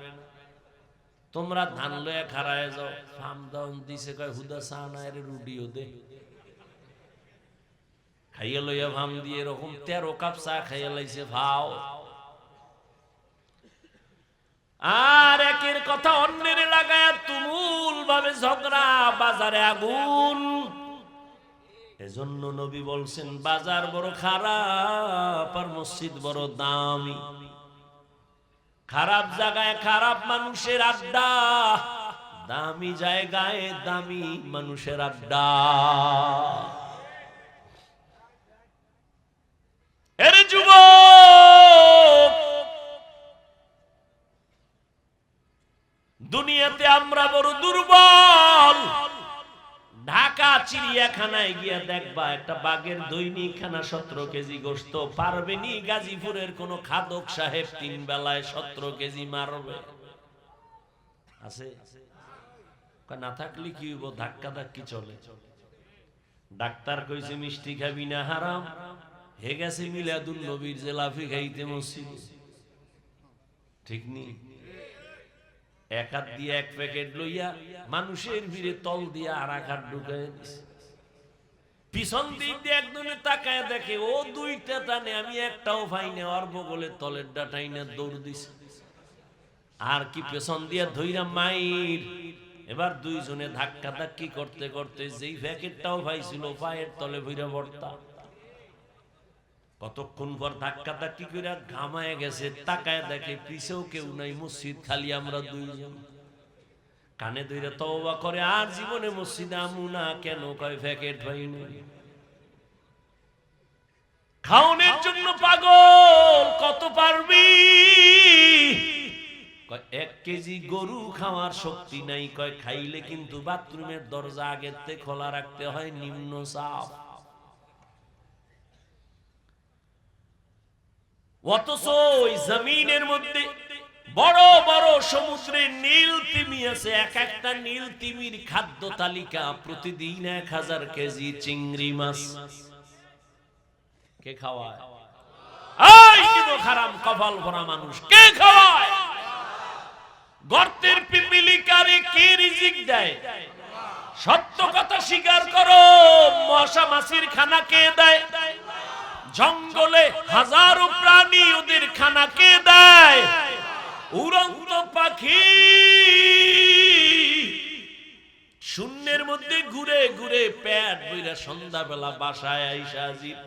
তোমরা ধান লয়ে খাড়ায় যাও। ফার্ম দাউন দিছে, কয় হুদা চা না, এর রুটিও দে। খাইয়া লইয়া ফার্ম দিয়ে এরকম 13 কাপ চা খাইয়া লাইছে ভাও। আর একের কথা অন্যের লাগায় তুমুল ভাবে ঝগড়া, বাজারে আগুন। এজন্য নবী বলছেন বাজার বড় খারাপ আর মসজিদ বড় দামি। খারাপ জায়গায় খারাপ মানুষের আড্ডা, দামি জায়গায় দামি মানুষের আড্ডা। এরে যুবক, দুনিয়াতে আমরা বড় দুর্বল। ঢাকা চিড়িয়াখানায় গিয়া দেখবা একটা বাঘের দৈনিক খানা 17 কেজি গোশত পারবেনি। গাজীপুরের কোন খাদক সাহেব 3 বেলায় 17 কেজি মারবে? আছে? না থাকলে কি হইব? ধাক্কা ধাক্কি চলে। ডাক্তার কইছে মিষ্টি খাবি না, হারাম। হে গেছে মিলাদুন নবীর জেলাফি খাইতে মসজিদে, ঠিক নি? এক হাত দিয়ে 1 প্যাকেট লইয়া মানুষের ভিড়ে তল দিয়ে আর এক হাত ঢুকায় দিছে। পিছন দিক দিয়ে একজনে তাকায় দেখে ও 2টা টানে, আমি একটাও পাই না। ওর বগলের তলের ডাটাই না দৌড় দিছে। আর কি পেছন দিয়া ধইরা মাইর। এবার 2 জনে ধাক্কা ধাক্কি করতে করতে যেই প্যাকেটটাও পাইছিল পায়ের তলে ভইরা ভর্তা। কতক্ষণ পর ধাক্কা ধাক্কি করে ঘামায় গেছে, তাকায় দেখে পিছেও কেউ নাই, মসজিদ খালি, আমরা 2 জন। কানে ধরে তওবা করে, আর জীবনে মসজিদে আমু না। কেন? কয় প্যাকেট পাই নাই। খাওনের জন্য পাগল। কত পারবি? কয় 1 কেজি গরু খাওয়ার শক্তি নাই। কয় খাইলে কিন্তু বাথরুমের দরজা আগের থেকে খোলা রাখতে হয়, নিম্ন চাপ। অথচ ওই জমিনের মধ্যে বড় বড় সমুদ্রে নীল তিমি আছে, এক একটা নীল তিমির খাদ্য তালিকা প্রতিদিন 1000 কেজি চিংড়ি মাছ। কে খাওয়ায়? এই কি হারাম কপাল ভরা মানুষ, কে খাওয়ায়? গর্তের পিপিলিকারে কে রিজিক দেয়? সত্য কথা স্বীকার করো, মশা মাছির খানা কে দেয়? জঙ্গলে হাজারো প্রাণী, ওদের খানা কে দেয়? উড়ন্ত পাখি শূন্যের মধ্যে ঘুরে ঘুরে পেট বইরা সন্ধ্যাবেলা বাসায় আইসা হাজির,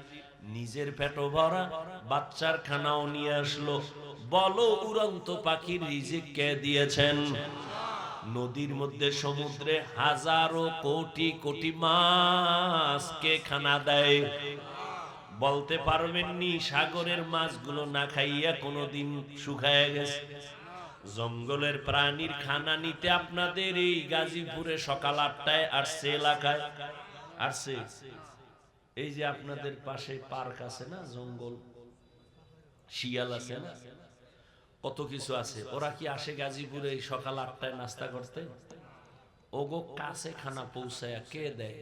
নিজের পেটও ভরা, বাচ্চার খানাও নিয়ে আসলো। বলো উড়ন্ত পাখির রিজিক কে দিয়েছেন? নদীর মধ্যে সমুদ্রে হাজারো কোটি কোটি মাছ কে খানা দেয়? বলতে পারবেননি সাগরের মাছগুলো না খাইয়া কোনোদিন শুকায় গেছে? জঙ্গলের প্রাণীর খানা নিতে আপনাদের এই গাজীপুরে সকাল 8টায় আসছে, এলাকায় আসছে। এই যে আপনাদের পাশে পার্ক আছে না, জঙ্গল, শিয়াল আছে না, কত কিছু আছে, ওরা কি আসে গাজীপুরে সকাল 8টায় নাস্তা করতে? ওগো কাছে খানা পৌঁছায় কে দেয়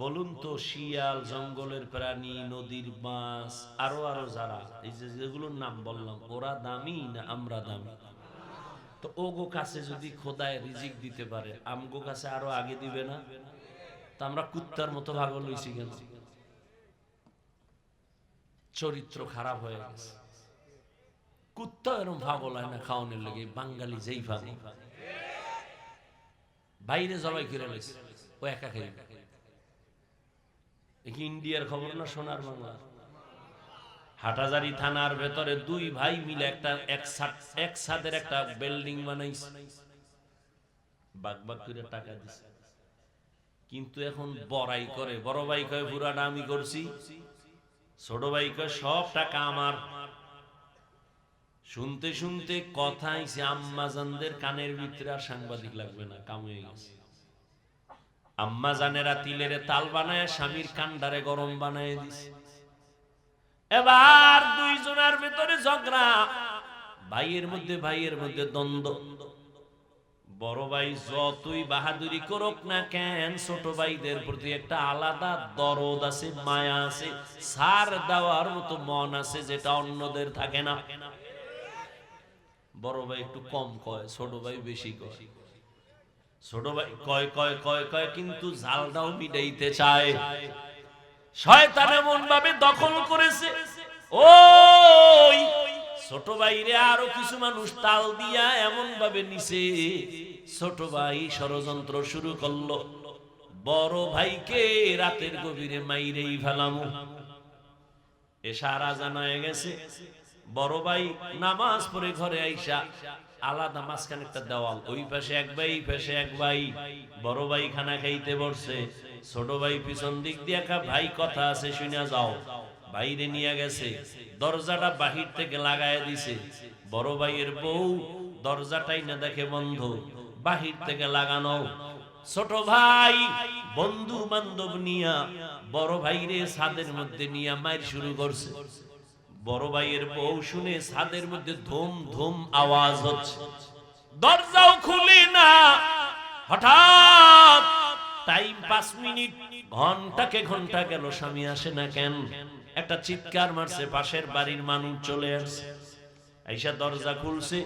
বলুন তো? শিয়াল, জঙ্গলের প্রাণী, নদীর মাছ, আরো আরো যারা এই যেগুলোর নাম বললাম, ওরা দামি না আমরা দামি? তো ওগো কাছে যদি খোদায় রিজিক দিতে পারে, আমগো কাছে আরো আগে দিবে না? তা আমরা কুত্তার মতো পাগল হইছি কেন? চরিত্র খারাপ হয়ে গেছে। কুত্তা এরকম পাগল হয় না খাওয়ানোর লেগে, বাঙালি যেই পাগল। বাইরে জবাই করে লেছে, ও একা খেয়ে। ইন্ডিয়ার খবর না সোনার বাংলা? হাটাজারি থানার ভেতরে 2 ভাই মিলে একটা একসাথে একটা বিল্ডিং বানাইছে, বাগ বাগ করে টাকা দিছে। কিন্তু এখন বড়াই করে, বড় ভাই কয় পুরাটা আমি করছি, ছোট ভাই কয় সব টাকা আমার। শুনতে শুনতে কথা আইছে আম্মাজানদের কানের ভিতরে, আর সাংবাদিক লাগবে না, কাম হয়ে গেছে। আম্মা জানেরা তিলের তাল বানায় স্বামীর কান্ডারে গরম বানায় দিছে। এবার 2 জনের ভিতরে ঝগড়া, ভাইয়ের মধ্যে দ্বন্দ্ব। বড় ভাই যতই বাহাদুরি করুক না কেন, ছোট ভাইদের প্রতি একটা আলাদা দরদ আছে, মায়া আছে, সার দেওয়ার মতো মন আছে, যেটা অন্যদের থাকে না। বড় ভাই একটু কম কয়, ছোট ভাই বেশি কয়। ছোট ভাই কয় কয় কয় কয় কিন্তু জালটাও মিটাইতে চায়। শয়তান এমন ভাবে দখল করেছে, ওই ছোট ভাইরে আরো কিছু মানুষ তাল দিয়া এমন ভাবে নিছে, ছোট ভাই ষড়যন্ত্র শুরু করলো, বড় ভাইকে রাতের গভীরে মাইরেই ফেলামু। এশার আজান হয়ে গেছে, বড় ভাই নামাজ পড়ে ঘরে আইসা, আলাদা মাঝখানে একটা দেওয়াল, ওই পাশে এক ভাই, এই পাশে এক ভাই। বড় ভাই খানা খাইতে বসছে, ছোট ভাই পিছন দিক দিয়ে ভাই কথা আছে শুনে যাও, বাইরে নিয়ে গেছে, দরজাটা বাহির থেকে লাগায় দিছে। বড় ভাইয়ের বউ দরজাটাই না দেখে বন্ধ, বাহির থেকে লাগানো। ছোট ভাই বন্ধু বান্ধব নিয়া বড় ভাইরে ছাদের মধ্যে নিয়ে মাইর শুরু করছে। বড় ভাইয়ের বউ শুনে ছাদের মধ্যে ধুম ধুম আওয়াজ হচ্ছে, দরজাও খুলে না। হঠাৎ টাইম 5 মিনিট, ঘন্টাকে ঘন্টা গেল, স্বামী আসে না কেন? একটা চিৎকার মারছে, পাশের বাড়ির মানুষ চলে আসছে, আইসা দরজা খুলছে,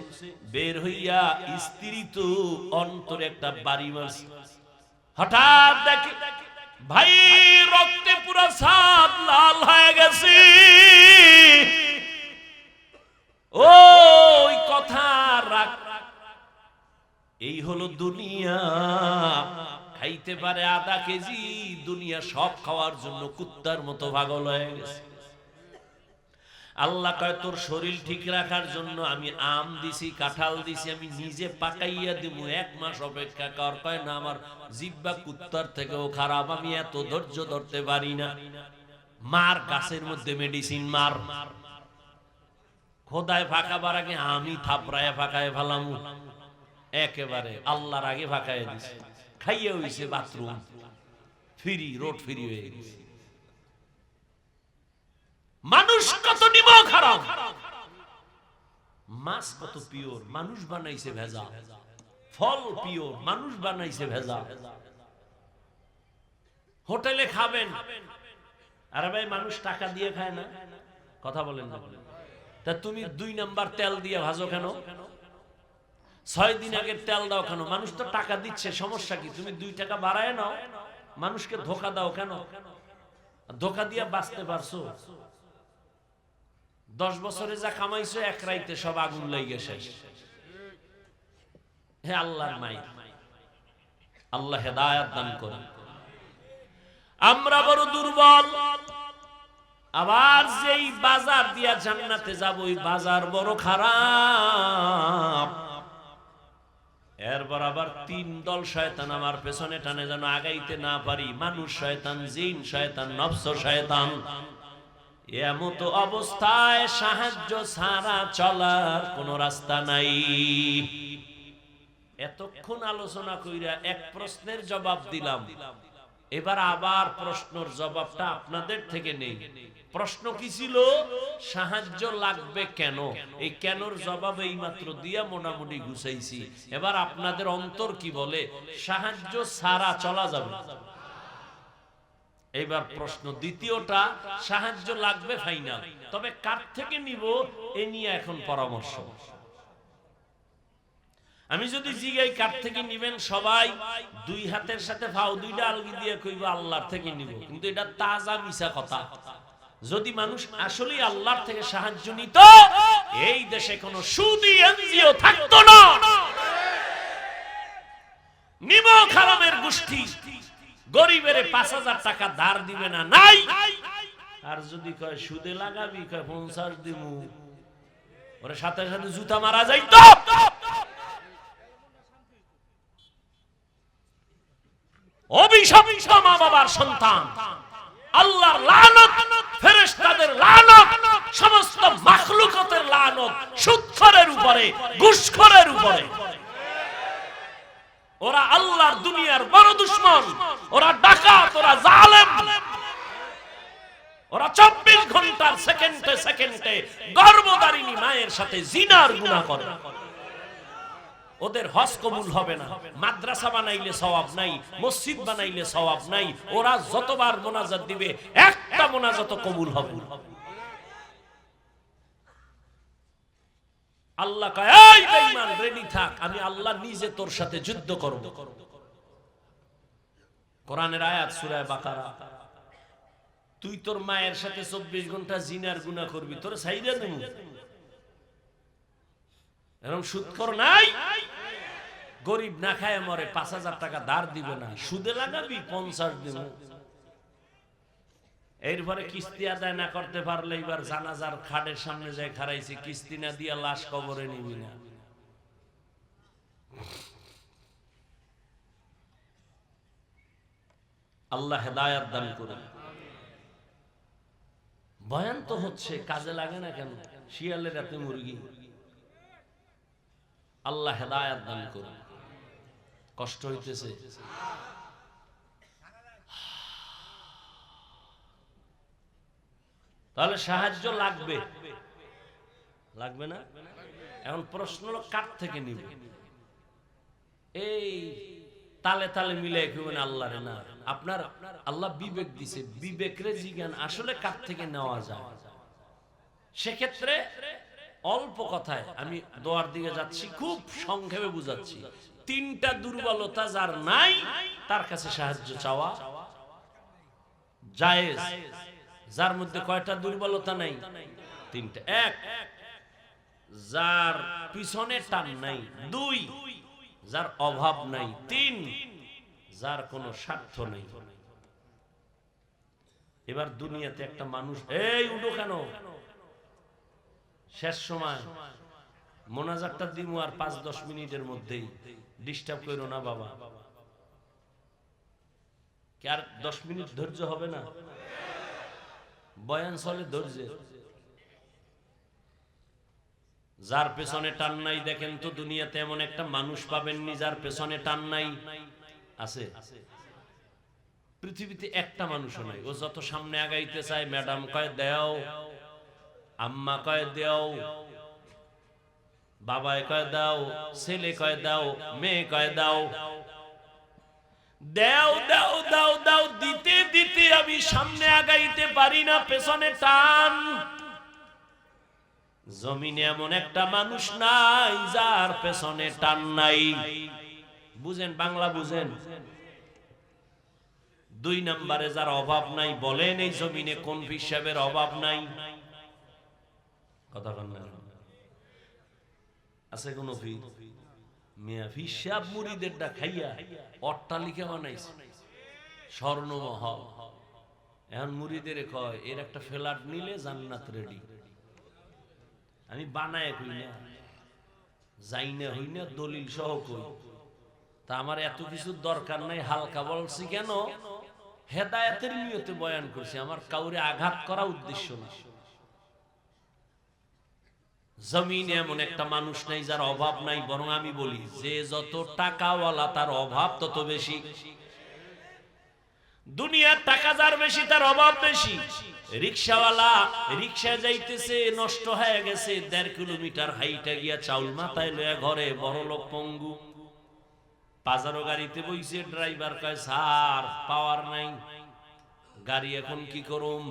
বের হইয়া স্ত্রী তো অন্তরে একটা বাড়ি মারছে। হঠাৎ দেখে ভাই রক্তে পুরো ছাদ লাল হয়ে গেছে। ওই কথা রাখ, এই হলো দুনিয়া। খাইতে পারে আধা কেজি, দুনিয়া সব খাওয়ার জন্য কুত্তার মতো পাগল হয়ে গেছে। আল্লাহ কয় তোর শরীর ঠিক রাখার জন্য আমি আম দিছি, কাঁঠাল দিছি, আমি নিজে পাকাইয়া দিব, 1 মাস অপেক্ষা কর। কয় না, আমার জিহ্বা কুত্তার থেকেও খারাপ, আমি এত ধৈর্য ধরতে পারি না। মার গাছের মধ্যে মেডিসিন মার, খোদায় ফাঁকাবার আগে আমি থাপড়ায় ফাঁকায় ফেলাম, একেবারে আল্লাহর আগে ফাঁকায় দিছি। খাইয়া হইছে বাথরুম ফ্রি, রোড ফ্রি হয়ে গেছে। মানুষ কত নিমক হারাম, মাছ কত পিওর, মানুষ বানাইছে ভেজা। ফল পিওর, মানুষ বানাইছে ভেজা। হোটেলে খাবেন, আরে ভাই মানুষ টাকা দিয়ে খায় না? কথা বলেন না। তা তুমি 2 নাম্বার তেল দিয়ে ভাজো কেন? 6 দিন আগের তেল দাও কেন? মানুষ তো টাকা দিচ্ছে, সমস্যা কি? তুমি 2 টাকা বাড়ায় নাও, মানুষকে ধোকা দাও কেন? ধোকা দিয়ে বাঁচতে পারছো? 10 বছরে যা কামাইছো এক রাইতে সব আগুন লেগে শেষ। হে আল্লাহর মাইয়া, আল্লাহ হেদায়েত দান করুন। আমরা বড় দুর্বল, আবার যেই বাজার দিয়া জান্নাতে যাব ওই বাজার বড় খারাপ। এরপর আবার 3 দল শয়তান আমার পেছনে টানে যেন আগাইতে না পারি। মানুষ শয়তান, জিন শয়তান, নফস শয়তান। এমত অবস্থায় সাহায্য ছাড়া চলার কোনো রাস্তা নাই। এতক্ষণ আলোচনা কইরা এক প্রশ্নের জবাব দিলাম, এবার আবার প্রশ্নের জবাবটা আপনাদের থেকে নেই। প্রশ্ন কি ছিল? সাহায্য লাগবে কেন? এই কেনর জবাব এই মাত্র দিয়া মোটামুটি গুছাইছি। এবার আপনাদের অন্তর কি বলে? সাহায্য ছাড়া চলা যাবে। এইবার প্রশ্ন দ্বিতীয়টা, সাহায্য লাগবে ফাইনাল, তবে কার থেকে নিব এ নিয়ে এখন পরামর্শ। আমি যদি জিগাই কার থেকে নিবেন, সবাই 2 হাতের সাথে ফাও 2টা আলগি দিয়ে কইব আল্লাহর থেকে নিব। কিন্তু এটা তাজা মিছা কথা। যদি মানুষ আসলেই আল্লাহর থেকে সাহায্য নিত, এই দেশে কোনো সুদী এনজিও থাকতো না। নিমক হারামের গোষ্ঠী গরিবের 5000 টাকা ধার দিবে না, নাই। আর যদি কয় সুদে লাগাবি, কয় 50 দিমু, ওরে সাথে সাথে জুতা মারা যাইতো। অভিশপ্ত মা বাবার সন্তান, আল্লাহর লানত, ফেরেশতাদের লানত, সমস্ত মাখলুকাতের লানত সুদখোরের উপরে, ঘুষখোরের উপরে। ওরা আল্লাহর দুনিয়ার বড় দুশমন, ওরা ডাকাত, ওরা জালেম। ওরা 24 ঘন্টার সেকেন্ডে সেকেন্ডে গর্ভধারিণী মায়ের সাথে জিনার গুনাহ করে। ওদের হজ কবুল হবে না, মাদ্রাসা বানাইলে সওয়াব নাই, মসজিদ বানাইলে সওয়াব নাই। ওরা যতবার মোনাজাত দিবে একটা মোনাজাত কবুল হবে। আল্লাহ কয়, এই বেঈমান রেডি থাক, আমি আল্লাহ নিজে তোর সাথে যুদ্ধ করব। কোরআনের আয়াত সূরা বাকারা। তুই তোর মায়ের সাথে 24 ঘন্টা জিনার গুনাহ করবি, তোর ছাইরা দেব। এরকম সুদখোর নাই? গরিব না খায় মরে, 5000 টাকা ধার দিবে না, সুদে লাগাবি 50 দিন। এরপরে কিস্তি আদায় না করতে পারলে এবার জানাজার খাটের সামনে যায় খাড়াইছি, কিস্তি না দিয়া লাশ কবরে নিবি না। আল্লাহ হেদায়েত দান করুন। বয়ান তো হচ্ছে, কাজে লাগে না কেন? শিয়ালের রাতে মুরগি। আল্লাহ হেদায়েত দান করুন। কষ্ট হইতেছে? তাহলে সাহায্য লাগবে, লাগবে না? এখন প্রশ্ন হলো কার থেকে নিব? এই তালে তালে মিলে কইবেন আল্লাহরে না। আপনার আল্লাহ বিবেক দিছে, বিবেকরে জিজ্ঞান আসলে কার থেকে নেওয়া যায়। সেক্ষেত্রে অল্প কথায় আমি দোয়ার দিকে যাচ্ছি, খুব সংক্ষেপে বুঝাচ্ছি। 3টা দুর্বলতা যার নাই তার কাছে সাহায্য চাওয়া জায়েজ। যার মধ্যে কয়টা দুর্বলতা নাই? 3টা। 1, যার পিছনে টান নাই। 2, যার অভাব নাই। 3, যার কোনো স্বার্থ নাই। এবার দুনিয়াতে একটা মানুষ, এই উঠো কেন, শেষ সময় মোনাজাতটা দিমু আর 5-10 মিনিটের মধ্যেই, ডিস্টার্ব করো না বাবা। কি আর 10 মিনিট ধৈর্য হবে না? বয়ান চলে ধৈর্য। যার পেছনে টান নাই, দেখেন তো দুনিয়াতে এমন একটা মানুষ পাবেননি যার পেছনে টান নাই। আছে? পৃথিবীতে একটা মানুষও নাই। ও যত সামনে আগাইতে চায়, ম্যাডাম কয় দেও, আম্মা কয় দেও, বাবায় কয় দাও, ছেলে কয় দাও, মেয়ে কয় দাও, দাও দাও দাও দাও, দিতে দিতে আমি সামনে আগাইতে পারি না, পেছনে টান। জমিনে এমন একটা মানুষ নাই যার পেছনে টান নাই। বুঝেন, বাংলা বুঝেন। 2 নম্বরে যার অভাব নাই, বলেন এই জমিনে কোন হিসাবের অভাব নাই? কথা বলেন না। আছে কোন ফির? মিয়া হিসাব মুরিদেরটা খাইয়া অট্টালিকা বানাইছে, স্বর্ণমহল। এখন মুরিদের কয় এর একটা ফ্ল্যাট নিলে জান্নাত রেডি। আমি বানায় কই না, যাই না হই না, দলিল সহ কই। তা আমার এত কিছু দরকার নাই, হালকা বলছি কেন? হেদায়েতের নিয়তে বয়ান করছি, আমার কাউরে আঘাত করা উদ্দেশ্য না। জমিনে এমন একটা মানুষ নাই যার অভাব নাই, বরং আমি বলি যে যত টাকাওয়ালা তার অভাব তত বেশি। দুনিয়ার টাকা যার বেশি তার অভাব বেশি। রিকশাওয়ালা রিকশা যাইতেছে, নষ্ট হয়ে গেছে, 1.5 কিলোমিটার হাইটা গিয়া চাউল মাথায় লয়া ঘরে, বড় লোক পঙ্গু। পাজারো গাড়িতে বইছে, ড্রাইভার কয় স্যার পাওয়ার নাই, গাড়ি এখন কি করুম?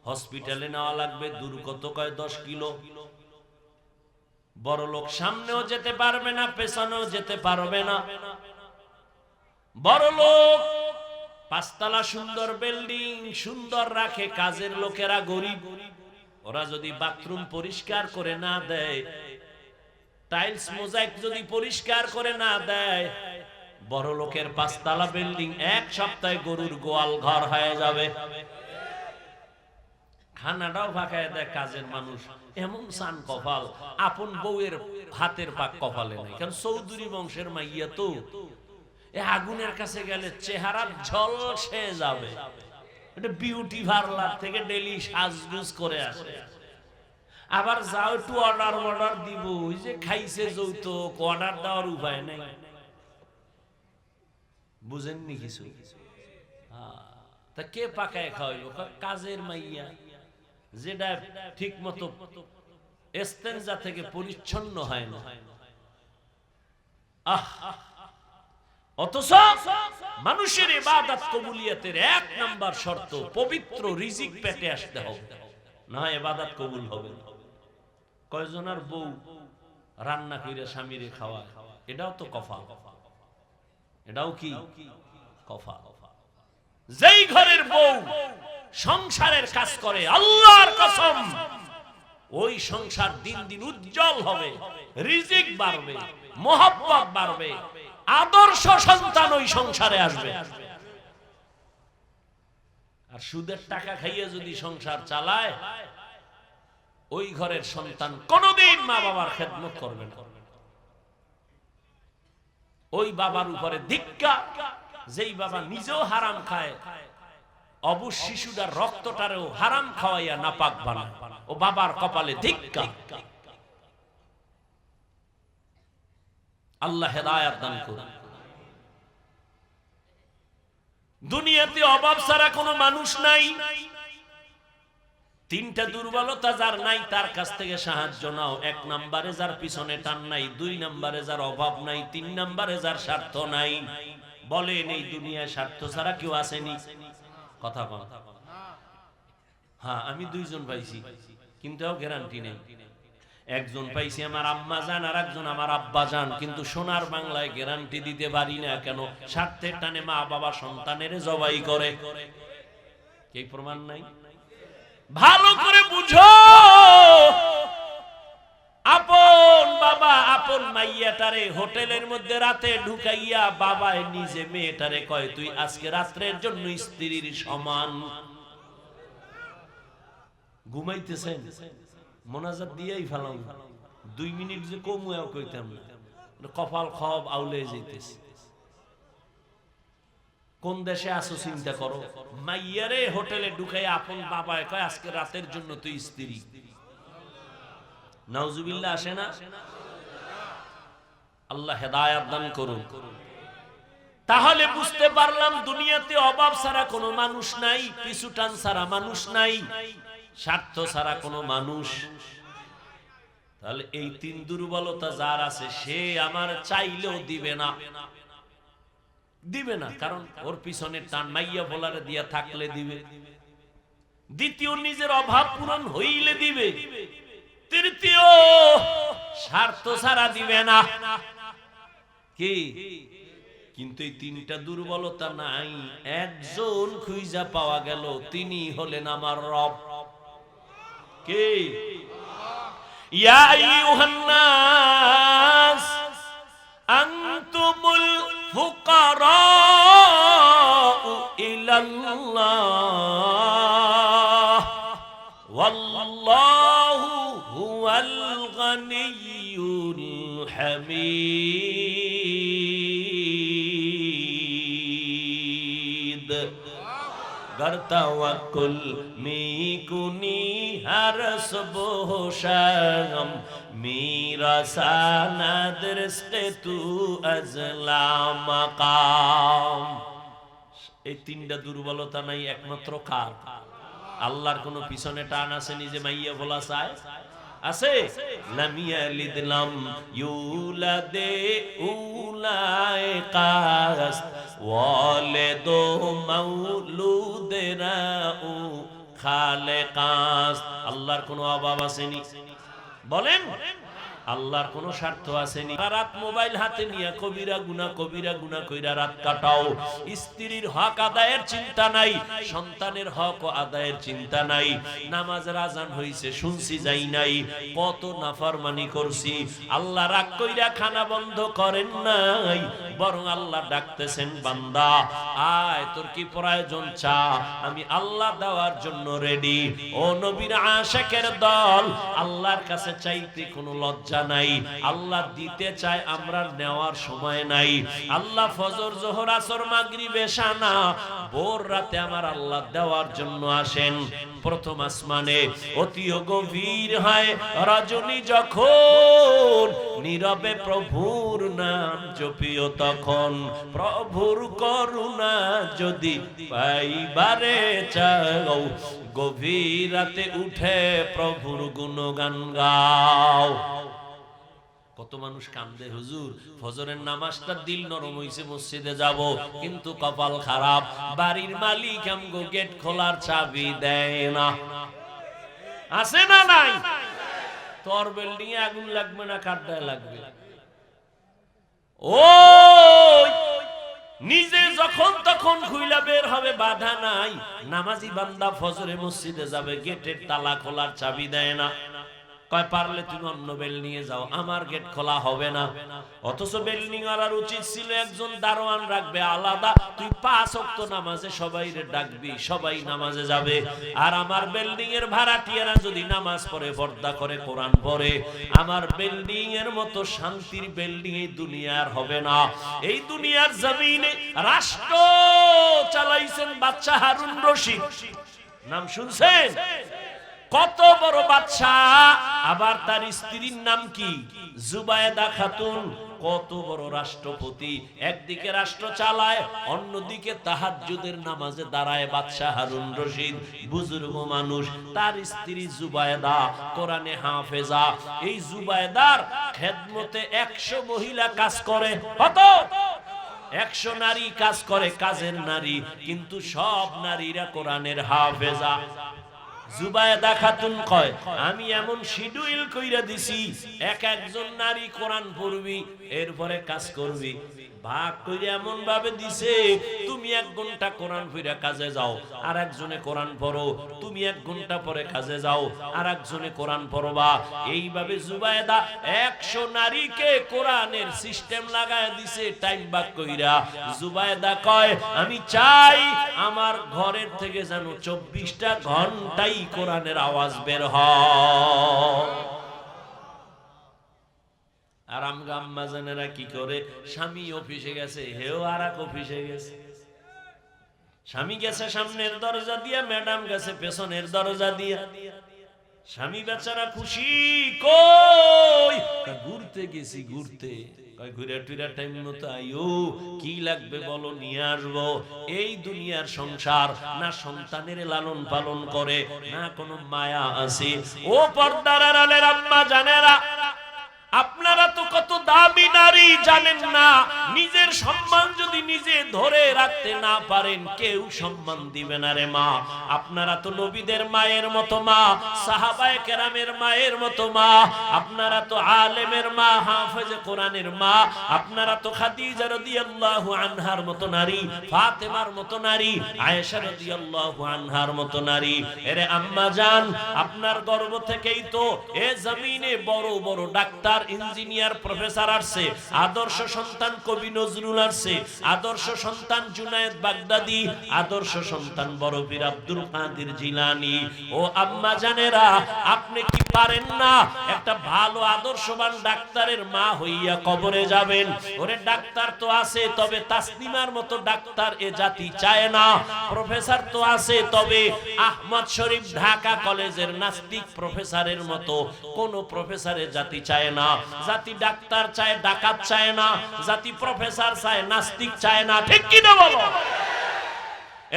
হসপিটালে নেওয়া লাগবে। দূর কত? কয় 10 কিলো। বড় লোক সামনেও যেতে পারবে না, পেছনেও যেতে পারবে না। বড় লোক 5 তলা সুন্দর বিল্ডিং, সুন্দর রাখে, কাজের লোকেরা গরিব। ওরা যদি বাথরুম পরিষ্কার করে না দেয়, টাইলস মোজাইক যদি পরিষ্কার করে না দেয়, বড় লোকের 5 তলা বিল্ডিং 1 সপ্তাহে গরুর গোয়াল ঘর হয়ে যাবে। খানাটাও ফাঁকায় দেয় কাজের মানুষ। এমন সান কপাল, আপন বউয়ের হাতের পাক কপালে নাই। কারণ চৌধুরী বংশের মাইয়া তো, আগুনের কাছে গেলে চেহারা ঝলসে যাবে। এটা বিউটি পার্লার থেকে ডেলি সাজগুজ করে আসে। আবার যাও একটু অর্ডার দিব, ওই যে খাইছে যৌতুক, অর্ডার দেওয়ার উপায় নাই। বুঝেননি কিছু? তা কে পাকায় খাওয়াইব? কাজের মাইয়া, যেটা ঠিক মতো ইস্তেনজা থেকে পরিচ্ছন্ন হয় না। অথচ মানুষের ইবাদত কবুলিয়তের 1 নাম্বার শর্ত পবিত্র রিজিক পেটে আসতে হবে, না হয় ইবাদত কবুল হবে না। কয়জনের বউ রান্না করে স্বামীরে খাওয়ায়, এটাও তো কফা। এটাও কি কফা? যেই ঘরের বউ সংসারের কাজ করে, আল্লাহর কসম ওই সংসার দিন দিন উজ্জ্বল হবে, রিজিক বাড়বে, মহব্বত বাড়বে, আদর্শ সন্তান ওই সংসারে আসবে। আর সুদের টাকা খাইয়ে যদি সংসার চালায়, ওই ঘরের সন্তান কোনদিন মা বাবার খেদমত করবে না। ওই বাবার উপরে ধিক্কার, যেই বাবা নিজেও হারাম খায়, অবুজ শিশুটার রক্তটারেও হারাম খাওয়াইয়া নাপাক বানায়, ও বাবার কপালে ধিক্কার। আল্লাহ হেদায়েত দান করুন। দুনিয়াতে অভাব ছাড়া কোনো মানুষ নাই। 3টা দুর্বলতা যার নাই, তার কাছ থেকে সাহায্য নাও। 1 নম্বরে যার পিছনে টান নাই, 2 নম্বরে যার অভাব নাই, 3 নম্বরে যার স্বার্থ নাই। বলেন এই দুনিয়ায় স্বার্থ ছাড়া কেউ আসেনি? কথা বল। হ্যাঁ, আমি 2 জন পাইছি, কিন্তু গ্যারান্টি নেই। একজন পাইছি আমার আম্মা জান, আর একজন আমার আব্বা জান, কিন্তু সোনার বাংলায় গ্যারান্টি দিতে পারি না। কেন? স্বার্থের টানে মা বাবা সন্তানের জবাই করে। কি প্রমাণ নাই? ভালো করে বুঝো, আপন বাবা আপন মাইয়াটারে হোটেলের মধ্যে রাতে ঢুকাইয়া বাবায় নিজে মেয়েটারে কয় তুই আজকে রাত্রের জন্য স্ত্রীর সমান। ঘুমাইতেছেন, মোনাজাত দিয়েই ফেলাম, 2 মিনিট যে কমুয়াও কইতাম না, কপাল খব আউলে যাইতেছে। কোন দেশে আসো চিন্তা করো। মাইয়ারে হোটেলে ঢুকাই আপন বাবায় কয় আজকে রাতের জন্য তুই স্ত্রী। নাউজুবিল্লাহ আসে না? আল্লাহ হেদায়েত দান করুন। তাহলে বুঝতে পারলাম দুনিয়াতে অভাব ছাড়া কোনো মানুষ নাই, পিছুটান ছাড়া মানুষ নাই, স্বার্থ ছাড়া কোনো মানুষ। তাহলে এই তিন দুর্বলতা যার আছে সে আমার চাইলেও দিবে না, দিবে না, কারণ ওর পিছনে টান মাইয়া বলারে দিয়া থাকলে দিবে। দ্বিতীয়, নিজের অভাব পূরণ হইলে দিবে। তৃতীয়, স্বার্থ ছাড়া দিবে না। কি? কিন্তু এই তিনটা দুর্বলতা নাই, একজন খুঁজা পাওয়া গেল, তিনি হলেন আমার রব। কে? ইয়া আইয়ুহান নাস আনতুমুল ফুকারাউ ইলাল্লাহ ওয়াল্লাহু হুয়াল গানিয়্যুল হামিদ। गर तवक्कुल में कुनी हर सुबह शाम मेरा सनद रिज़्क़ तू अज़ला मकाम। এই তিনটা দুর্বলতা নাই একমাত্র কার? আল্লাহর কোন পিছনে টান আছে নিজে মাইয়া বলা চায়? আছে? লাম ইয়ালিদ লাম ইউলাদে উলাইকাস ওয়ালিদু মাউলুদেরাউ খালেকাস। আল্লাহর কোন অভাব আসেনি? বলেন, আল্লাহর কোন স্বার্থ আসেনি? রাত মোবাইল হাতে নিয়ে কবিরা গুনাহ কইরা রাত কাটাও, স্ত্রীর হক আদায়ের চিন্তা নাই, সন্তানের হক আদায়ের চিন্তা নাই। নামাজের আজান হইছে শুনছি যাই নাই, কত নাফরমানি করছি। আল্লাহ রাগ কইরা খানা বন্ধ করেন নাই, বরং আল্লাহ ডাকতেছেন, বান্দা আয়, তোর কি প্রয়োজন চা, আমি আল্লাহ দেওয়ার জন্য রেডি। ও নবীর আশিকের দল, আল্লাহর কাছে চাইতে কোনো লজ্জা নাই, আল্লাহ দিতে চায়, আমরা নেওয়ার সময় নাই। আল্লাহ ফজর জোহর আসর মাগরিব এশা না, ভোর রাতে আমার আল্লাহ দেওয়ার জন্য আসেন। প্রথম আসমানে অতি গভীর হয় রজনী, যখন নীরবে প্রভুর নাম জপিও, তখন প্রভুর করুণা যদি পাইবারে চাও, গভীর রাতে উঠে প্রভুর গুণগান গাও। কত মানুষ কান্দে, হুজুর ফজরের নামাজটা দিল নরম হইছে, মসজিদে যাব, কিন্তু কপাল খারাপ, বাড়ির মালিক আমগো গেট খোলার চাবি দেয় না। আছে না নাই? তোর বিল্ডিং এ আগুন লাগবে না কাঠটায় লাগবে? ও নিজে যখন তখন খুইলা বের হবে, বাধা নাই। নামাজি বান্দা ফজরে মসজিদে যাবে, গেটের তালা খোলার চাবি দেয় না, কয় পারলে তুমি অন্য বিল্ডিং এ যাও, আমার গেট খোলা হবে না। অথচ বিল্ডিং ওয়ালার উচিত ছিল একজন দারোয়ান রাখবে আলাদা, তুই 5 ওয়াক্ত নামাজে সবাইরে ডাকবি, সবাই নামাজে যাবে। আর আমার বিল্ডিং এর ভাড়াটিয়ারা যদি নামাজ পড়ে, পর্দা করে, কোরআন পড়ে, আমার বিল্ডিং এর মতো শান্তির বিল্ডিং এই দুনিয়ার হবে না। এই দুনিয়ার জমিনে রাষ্ট্র চালাইছেন বাদশা হারুন রশিদ, নাম শুনছেন? কত বড় বাদশাহ, আবার তার স্ত্রীর নাম কি? জুবায়েদা খাতুন। কত বড় রাষ্ট্রপতি, একদিকে রাষ্ট্র চালায়, অন্যদিকে তাহাজ্জুদের নামাজে দাঁড়ায় বাদশা হারুন রশিদ, বুজুর্গ মানুষ। তার স্ত্রী জুবায়েদা কোরআনে হাফেজা। এই জুবায়েদার খেদমতে 100 মহিলা কাজ করে। কত? 100 নারী কাজ করে, কাজের নারী, কিন্তু সব নারীরা কোরআনের হাফেজা। জুবায়েদা খাতুন কয়, আমি এমন শিডিউল কইরা দিছি, একজন নারী কোরআন পড়বি, এরপরে কাজ করবি, ভাগ কইরা এমন ভাবে দিছে, তুমি 1 ঘন্টা কোরআন পড়া কাজে যাও, আর একজনে কোরআন পড়ো, তুমি 1 ঘন্টা পরে কাজে যাও, আর একজনে কোরআন পড়বা। এইভাবে জুবায়েদা 100 নারীকে কোরআনের সিস্টেম লাগায় দিছে, টাইম ভাগ কইরা। জুবায়েদা কয়, আমি চাই আমার ঘরের থেকে যেন 24টা ঘন্টাই কোরআনের আওয়াজ বের হয়। আর আমগো আম্মা জানেরা কি করে? স্বামী অফিসে গেছে, হেও আর এক অফিসে গেছে। স্বামী গেছে সামনের দরজা দিয়া, ম্যাডাম গেছে পেছনের দরজা দিয়া। স্বামী বেচারা খুশি, কই ঘুরতে গেছি, ঘুরতে। কয় ঘুরে টুরে টাইম মতো আইও, কি লাগবে বলো নিয়ে আসবো। এই দুনিয়ার সংসার না সন্তানের লালন পালন করে, না কোনো মায়া আছে। ও পর্দার আড়ালের আম্মা জানেরা, আপনারা তো কত দামি নারী জানেন না। নিজের সম্মান যদি নিজে ধরে রাখতে না পারেন, কেউ সম্মান দিবে না রে মা। আপনারা তো নবীদের মায়ের মতো মা, সাহাবায়ে কেরামের মায়ের মতো মা, আপনারা তো আলেমের মা, হাফেজে কোরআনের মা, আপনারা তো খাদিজা রাদিয়াল্লাহু আনহার মতো নারী, ফাতেমার মতো নারী, আয়েশা রাদিয়াল্লাহু আনহার মতো নারী। এরে আম্মা জান, আপনার গর্ভ থেকেই তো এ জমিনে বড় বড় ডাক্তার, ইঞ্জিনিয়ার, প্রফেসর আসছে। আদর্শ সন্তান কবি নজরুল আসছে, আদর্শ সন্তান জুনায়েদ বাগদাদি, আদর্শ সন্তান বড় পীর আব্দুল কাদের জিলানী। ও আম্মা জানেরা, আপনি কি পারেন না একটা ভালো আদর্শবান ডাক্তারের মা হইয়া কবরে যাবেন? ওরে ডাক্তার তো আছে, তবে তাসনিমার মতো ডাক্তার এ জাতি চায় না। প্রফেসর তো আছে, তবে আহমদ শরীফ ঢাকা কলেজের নাস্তিক প্রফেসরের মতো কোন প্রফেসরের জাতি চায় না। জাতি ডাক্তার চায়, ডাকাত চায় না। জাতি প্রফেসর চায়, নাস্তিক চায় না। ঠিক কি না বলো?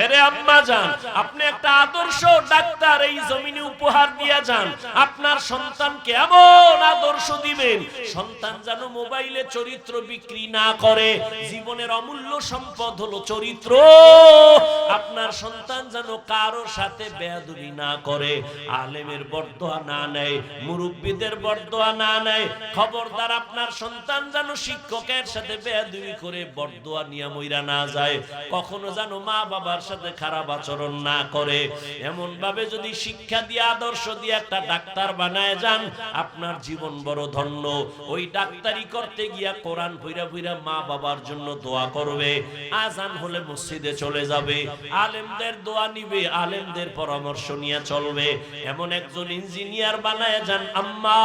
এরে আম্মা জান, আপনি একটা আদর্শ ডাক্তার এই জমিনে উপহার দিয়া যান। আপনার সন্তানকে এমন আদর্শ দিবেন, সন্তান যেন মোবাইলে চরিত্র বিক্রি না করে। জীবনের অমূল্য সম্পদ হলো চরিত্র। আপনার সন্তান যেন কারোর সাথে বেয়াদবি না করে, আলেমের বরদোয়া না নেয়, মুরব্বিদের বরদোয়া না নেয়। খবরদার, আপনার সন্তান যেন শিক্ষকের সাথে বেয়াদবি করে বরদোয়া নিয়ে মইরা না যায়। কখনো যেন মা বাবার সাথে খারাপ আচরণ না করে। এমন ভাবে যদি শিক্ষা দিয়ে, আদর্শ দিয়ে একটা ডাক্তার বানায় যান, আপনার জীবন বড় ধন্য। ওই ডাক্তারি করতে গিয়া কোরআন পইরা পইরা মা বাবার জন্য দোয়া করবে। আজান হলে মসজিদে চলে যাবে, আলেমদের দোয়া নিবে, আলেমদের পরামর্শ নিয়ে চলবে। এমন একজন ইঞ্জিনিয়ার বানায় যান আম্মা,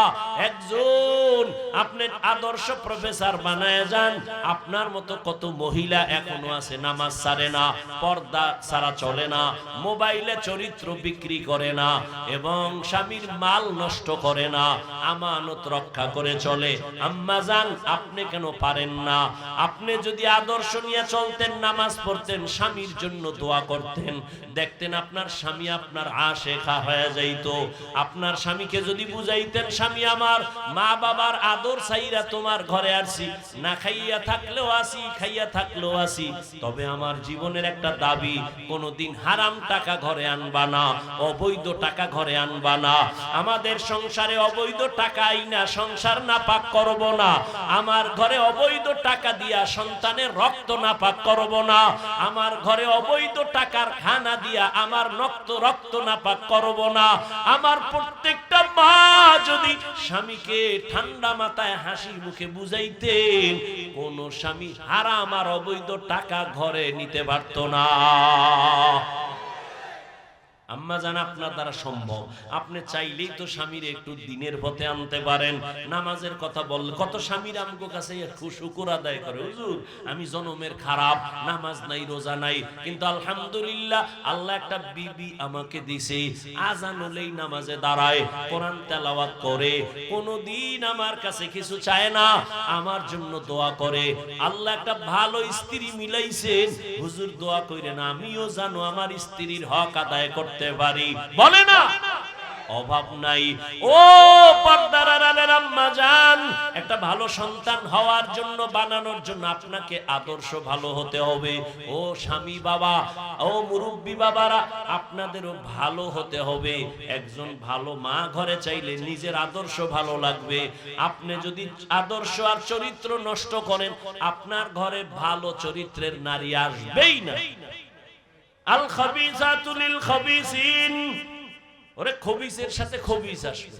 একজন আপনি আদর্শ প্রফেসর বানায় যান। আপনার মতো কত মহিলা এখনো আছে নামাজ ছাড়ে না, পর্দা সারা চলে না, মোবাইলে চরিত্র বিক্রি করে না, এবং স্বামীর মাল নষ্ট করে না, আমানত রক্ষা করে চলে। আম্মা জান, আপনি কেন পারেন না? আপনি যদি আদর্শ নিয়ে চলতেন, নামাজ পড়তেন, স্বামীর জন্য দোয়া করতেন, দেখতেন আপনার স্বামী আপনার আশেখা হয়ে যাইত। আপনার স্বামীকে যদি বুঝাইতেন, স্বামী আমার, মা বাবার আদর চাইরা তোমার ঘরে আসি, না খাইয়া থাকলেও আসি, খাইয়া থাকলেও আসি, তবে আমার জীবনের একটা দাবি, কোনদিন হারাম টাকা ঘরে আনবা না, অবৈধ টাকা ঘরে আনবা না। আমাদের সংসারে অবৈধ টাকা আইনা সংসার নাপাক করব না। আমার ঘরে অবৈধ টাকা দিয়া সন্তানের রক্ত নাপাক করব না। আমার ঘরে অবৈধ টাকার খানা দিয়া আমার রক্ত নাপাক করব না। আমার প্রত্যেকটা মা যদি স্বামীকে ঠান্ডা মাথায় হাসি মুখে বুঝাইতেন, কোন স্বামী হারাম আর অবৈধ টাকা ঘরে নিতে পারত না। আম্মা জান, আপনার দ্বারা সম্ভব। আপনি চাইলেই তো স্বামীর একটু দিনের পথে আনতে পারেন। নামাজের কথা বললে কত স্বামীর আমগো কাছে শুকর আদায় করে, হুজুর আমি জনমের খারাপ, নামাজ নাই, রোজা নাই, কিন্তু আলহামদুলিল্লাহ আল্লাহ একটা বিবি আমাকে দিছে, আজান হলেই নামাজে দাঁড়ায়, কোরআন তেলাওয়াত করে, কোনদিন আমার কাছে কিছু চায় না, আমার জন্য দোয়া করে। আল্লাহ একটা ভালো স্ত্রী মিলাইছেন, হুজুর দোয়া কইরেন আমিও জানো আমার স্ত্রীর হক আদায় করতে পারি, বলে না? অভাব নাই। ও পর্দার আড়ালের আম্মা জান, একটা ভালো সন্তান হওয়ার জন্য, বানানোর জন্য আপনাকে আদর্শ ভালো হতে হবে। ও স্বামী বাবা, ও মুরব্বী বাবারা, আপনাদেরও ভালো হতে হবে। একজন ভালো মা ঘরে চাইলে নিজের আদর্শ ভালো লাগবে। আপনি যদি আদর্শ আর চরিত্র নষ্ট করেন, আপনার ঘরে ভালো চরিত্রের নারী আসবেই না। আল খাবিসাতু লিল খাবিসিন, ওরে খবিসের সাথে খবিস আসবে।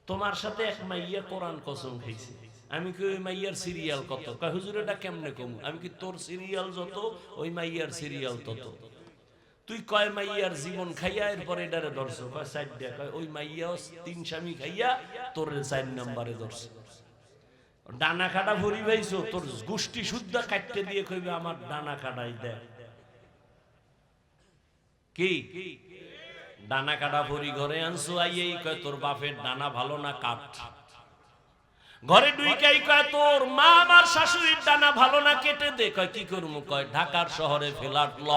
তোমার সাথে এক মাইয়া কোরআন কসম খাইছে, আমি কি ওই মাইয়ার সিরিয়াল কত? কয় হুজুর এটা কেমনে কম? আমি কি তোর সিরিয়াল যত, ওই মাইয়ার সিরিয়াল তত। তুই কয় মাইয়ার জীবন খাইয়া এরপর এটারে ধরছো? কয় 4টা। কয় ওই মাইয়াও 3 স্বামী খাইয়া তোর 4 নম্বরে ধরছে। ডানা কাটা ভরি ভাইছো, তোর গোষ্ঠী শুদ্ধা কাটতে দিয়ে কইবে আমার ডানা কাটাই দে। কি ডানা কাটা ভরি ঘরে আনছো, আইয়েই কয় তোর বাপের ডানা ভালো না কাট। ঘরে ঢুইকাই কয় তোর মা আমার শাশুড়ির ডানা ভালো না কেটে দে। কয় কি করবো? কয় ঢাকার শহরে ফ্ল্যাট ল।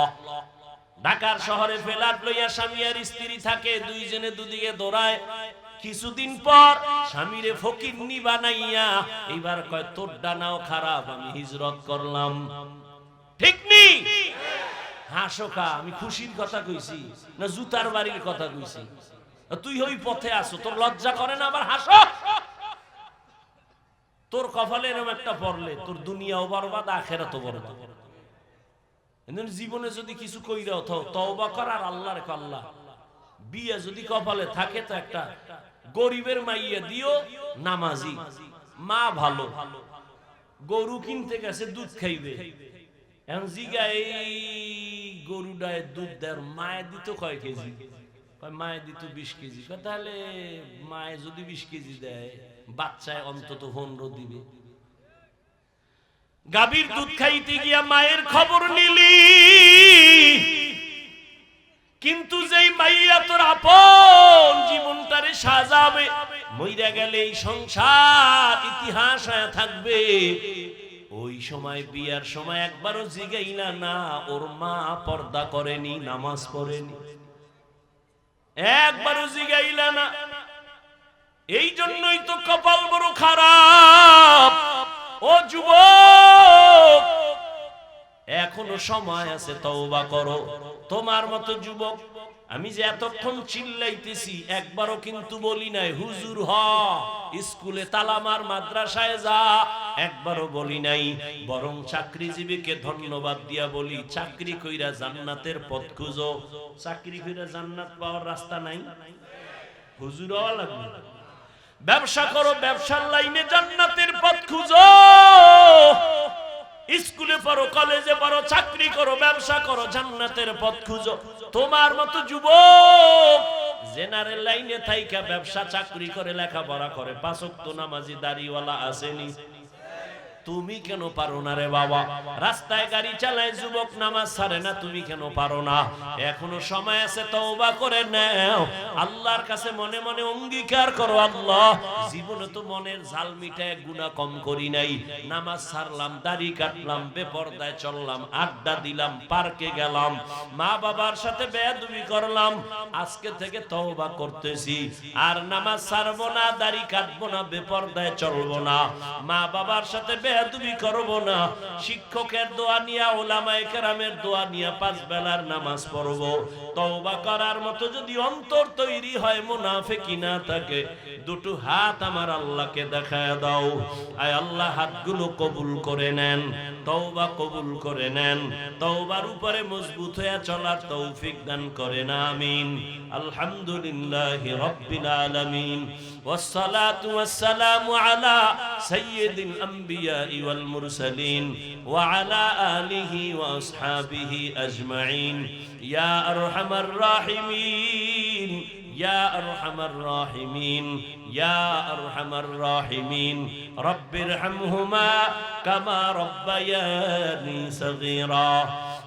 ঢাকার শহরে ফ্ল্যাট লইয়া স্বামী আর স্ত্রী থাকে, দুইজনে দুদিকে দৌড়ায়। কিছুদিন পর স্বামীরে ফকিন্নি বানাইয়া এইবার কয় তোর ডানাও খারাপ, আমি হিজরত করলাম। ঠিক নি? হাসো কা, আমি খুশির কথা কইছি না জুতার বাড়ির কথা কইছি? তুই ওই পথে আসো, তোর লজ্জা করে না? আবার হাসো। তোর কপালে এরকম একটা পড়লে তোর দুনিয়াও বরবাদ, আখিরাতও বরবাদ। জীবনে যদি কিছু কইরাও তওবা কর আর আল্লাহর আল্লাহ, বিয়ে যদি কপালে থাকে তো একটা গরিবের মাইয়া দিও, নামাজি মা, ভালো গরু কিনতে গেছে দুধ খাইবে, এখন জিগা এই গরুটায় দুধ দেয়, মায়ে দিত কয় কেজি? মায়ে দিত 20 কেজি। তাহলে মায়ে যদি 20 কেজি দেয়, বাচ্চায় অন্তত 15 দিবে। গাভীর দুধ খাইতে গিয়া মায়ের খবর নিলি, কিন্তু যেই মাইয়া তোর আপন জীবনটারে সাজাবে, মইরা গেলে এই সংসার ইতিহাস হয়ে থাকবে, ওই সময় বিয়ার সময় একবারও জিগাইলা না ওর মা পর্দা করেনি, নামাজ পড়েনি, একবারও জিগাইলা না। এই জন্যই তো কপাল বড় খারাপ। ও যুবক, এখনো সময় আছে, তওবা করো। তোমার মতো যুবক, আমি যে এতক্ষণ চিল্লাইতেছি একবারও কিন্তু বলি নাই হুজুর হ, স্কুলে তালামার, মাদ্রাসায় যা, একবারও বলি নাই। বরং চাকরিজীবীকে ধন্যবাদ দিয়া বলি, চাকরি কইরা জান্নাতের পথ খুঁজো। চাকরি কইরা জান্নাত পাওয়ার রাস্তা নাই, হুজুর হওয়া লাগবে। ব্যবসা করো, ব্যবসার লাইনে জান্নাতের পথ খুঁজো। স্কুলে পড়ো, কলেজে পড়ো, চাকরি করো, ব্যবসা করো, জান্নাতের পথ খুঁজো। তোমার মতো যুবক জেনারেল লাইনে থাইকা ব্যবসা চাকরি করে লেখাপড়া করে 5 ওয়াক্ত নামাজি দাড়িওয়ালা আসেনি, তুমি কেন পারো না রে বাবা? রাস্তায় গাড়ি চালায় যুবক, নামাজ ছাড়ে না, তুমি কেন পারো না? এখনো সময় আছে, তওবা করে নাও। আল্লাহর কাছে মনে মনে অঙ্গীকার করো, আল্লাহ জীবনে তো মনের ঝাল মিটায় গুনাহ কম করি নাই, নামাজ ছাড়লাম, দাড়ি কাটলাম, বেপরদায় চললাম, আড্ডা দিলাম, পার্কে গেলাম, মা বাবার সাথে বেয়াদবি করলাম, আজকে থেকে তওবা করতেছি, আর নামাজ ছাড়বো না, দাড়ি কাটবো না, বেপরদায় চলবো না, মা বাবার সাথে বেয়াদবি করব না, শিক্ষকের দোয়া নিয়া, উলামায়ে কেরামের দোয়া নিয়া 5 বেলার নামাজ পড়ব। তওবা করার মতো যদি অন্তর তৈরি হয়, মুনাফিকি না থাকে, দুটো হাত আমার আল্লাহকে দেখায় দাও। আয় আল্লাহ, হাতগুলো কবুল করে নেন, তওবা কবুল করে নেন, তওবার উপরে মজবুত হয়ে চলার তৌফিক দান করেন, আমিন। আলহামদুলিল্লাহি রাব্বিল আলামিন, ওয়াসসালাতু ওয়াসসালামু আলা সাইয়্যিদিল আম্বিয়া'i ওয়াল মুরসালিন ওয়া আলা আলিহি ওয়া আসহাবিহি আজমাইন। ইয়া আরহামার রাহিমিন, ইয়া আরহামার রাহিমিন, ইয়া আরহামার রাহিমিন। রব্বিরহামহুমা কামা রব্বায়ানি সগীরা।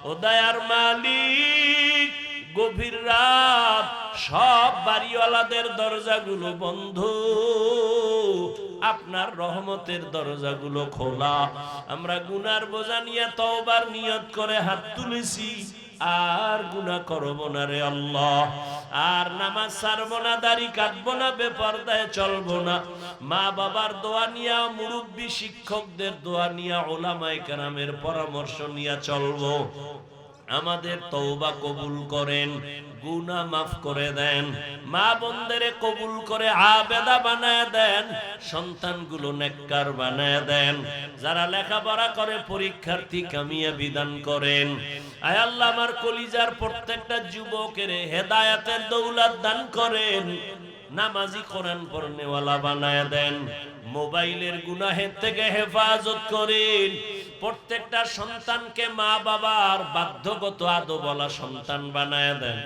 ও দয়ার মালিক, গভীর রাত, সব বাড়িওয়ালাদের দরজাগুলো বন্ধ, আপনার রহমতের দরজাগুলো খোলা। আমরা গুনার বোঝা নিয়ে তওবার নিয়ত করে হাত তুলেছি, আর গুনাহ করব না রে আল্লাহ, আর নামাজ ছাড়বো না, দাড়ি কাটবো না, বেপরদায় চলবো না, মা বাবার দোয়া নিয়া, মুরব্বী শিক্ষকদের দোয়া নিয়া, উলামায়ে কেরামের পরামর্শ নিয়া চলবো। আমাদের তওবা কবুল করেন, গুনাহ মাফ করে দেন, মা বোনদেরে কবুল করে আবেদা বানায় দেন, সন্তানগুলো নেককার বানায় দেন, যারা লেখাপড়া করে পরীক্ষার্থী কামিয়াবি দান করেন। আয় আল্লাহ, আমার কলিজার প্রত্যেকটা যুবকের হেদায়েতের দৌলত দান করেন, নামাজি কোরআন পড়নেওয়ালা বানায় দেন, মোবাইলের গুনাহের থেকে হেফাজত করেন। প্রত্যেকটা সন্তানকে মা বাবার বাধ্যগত আদব বলা সন্তান বানায় দেন।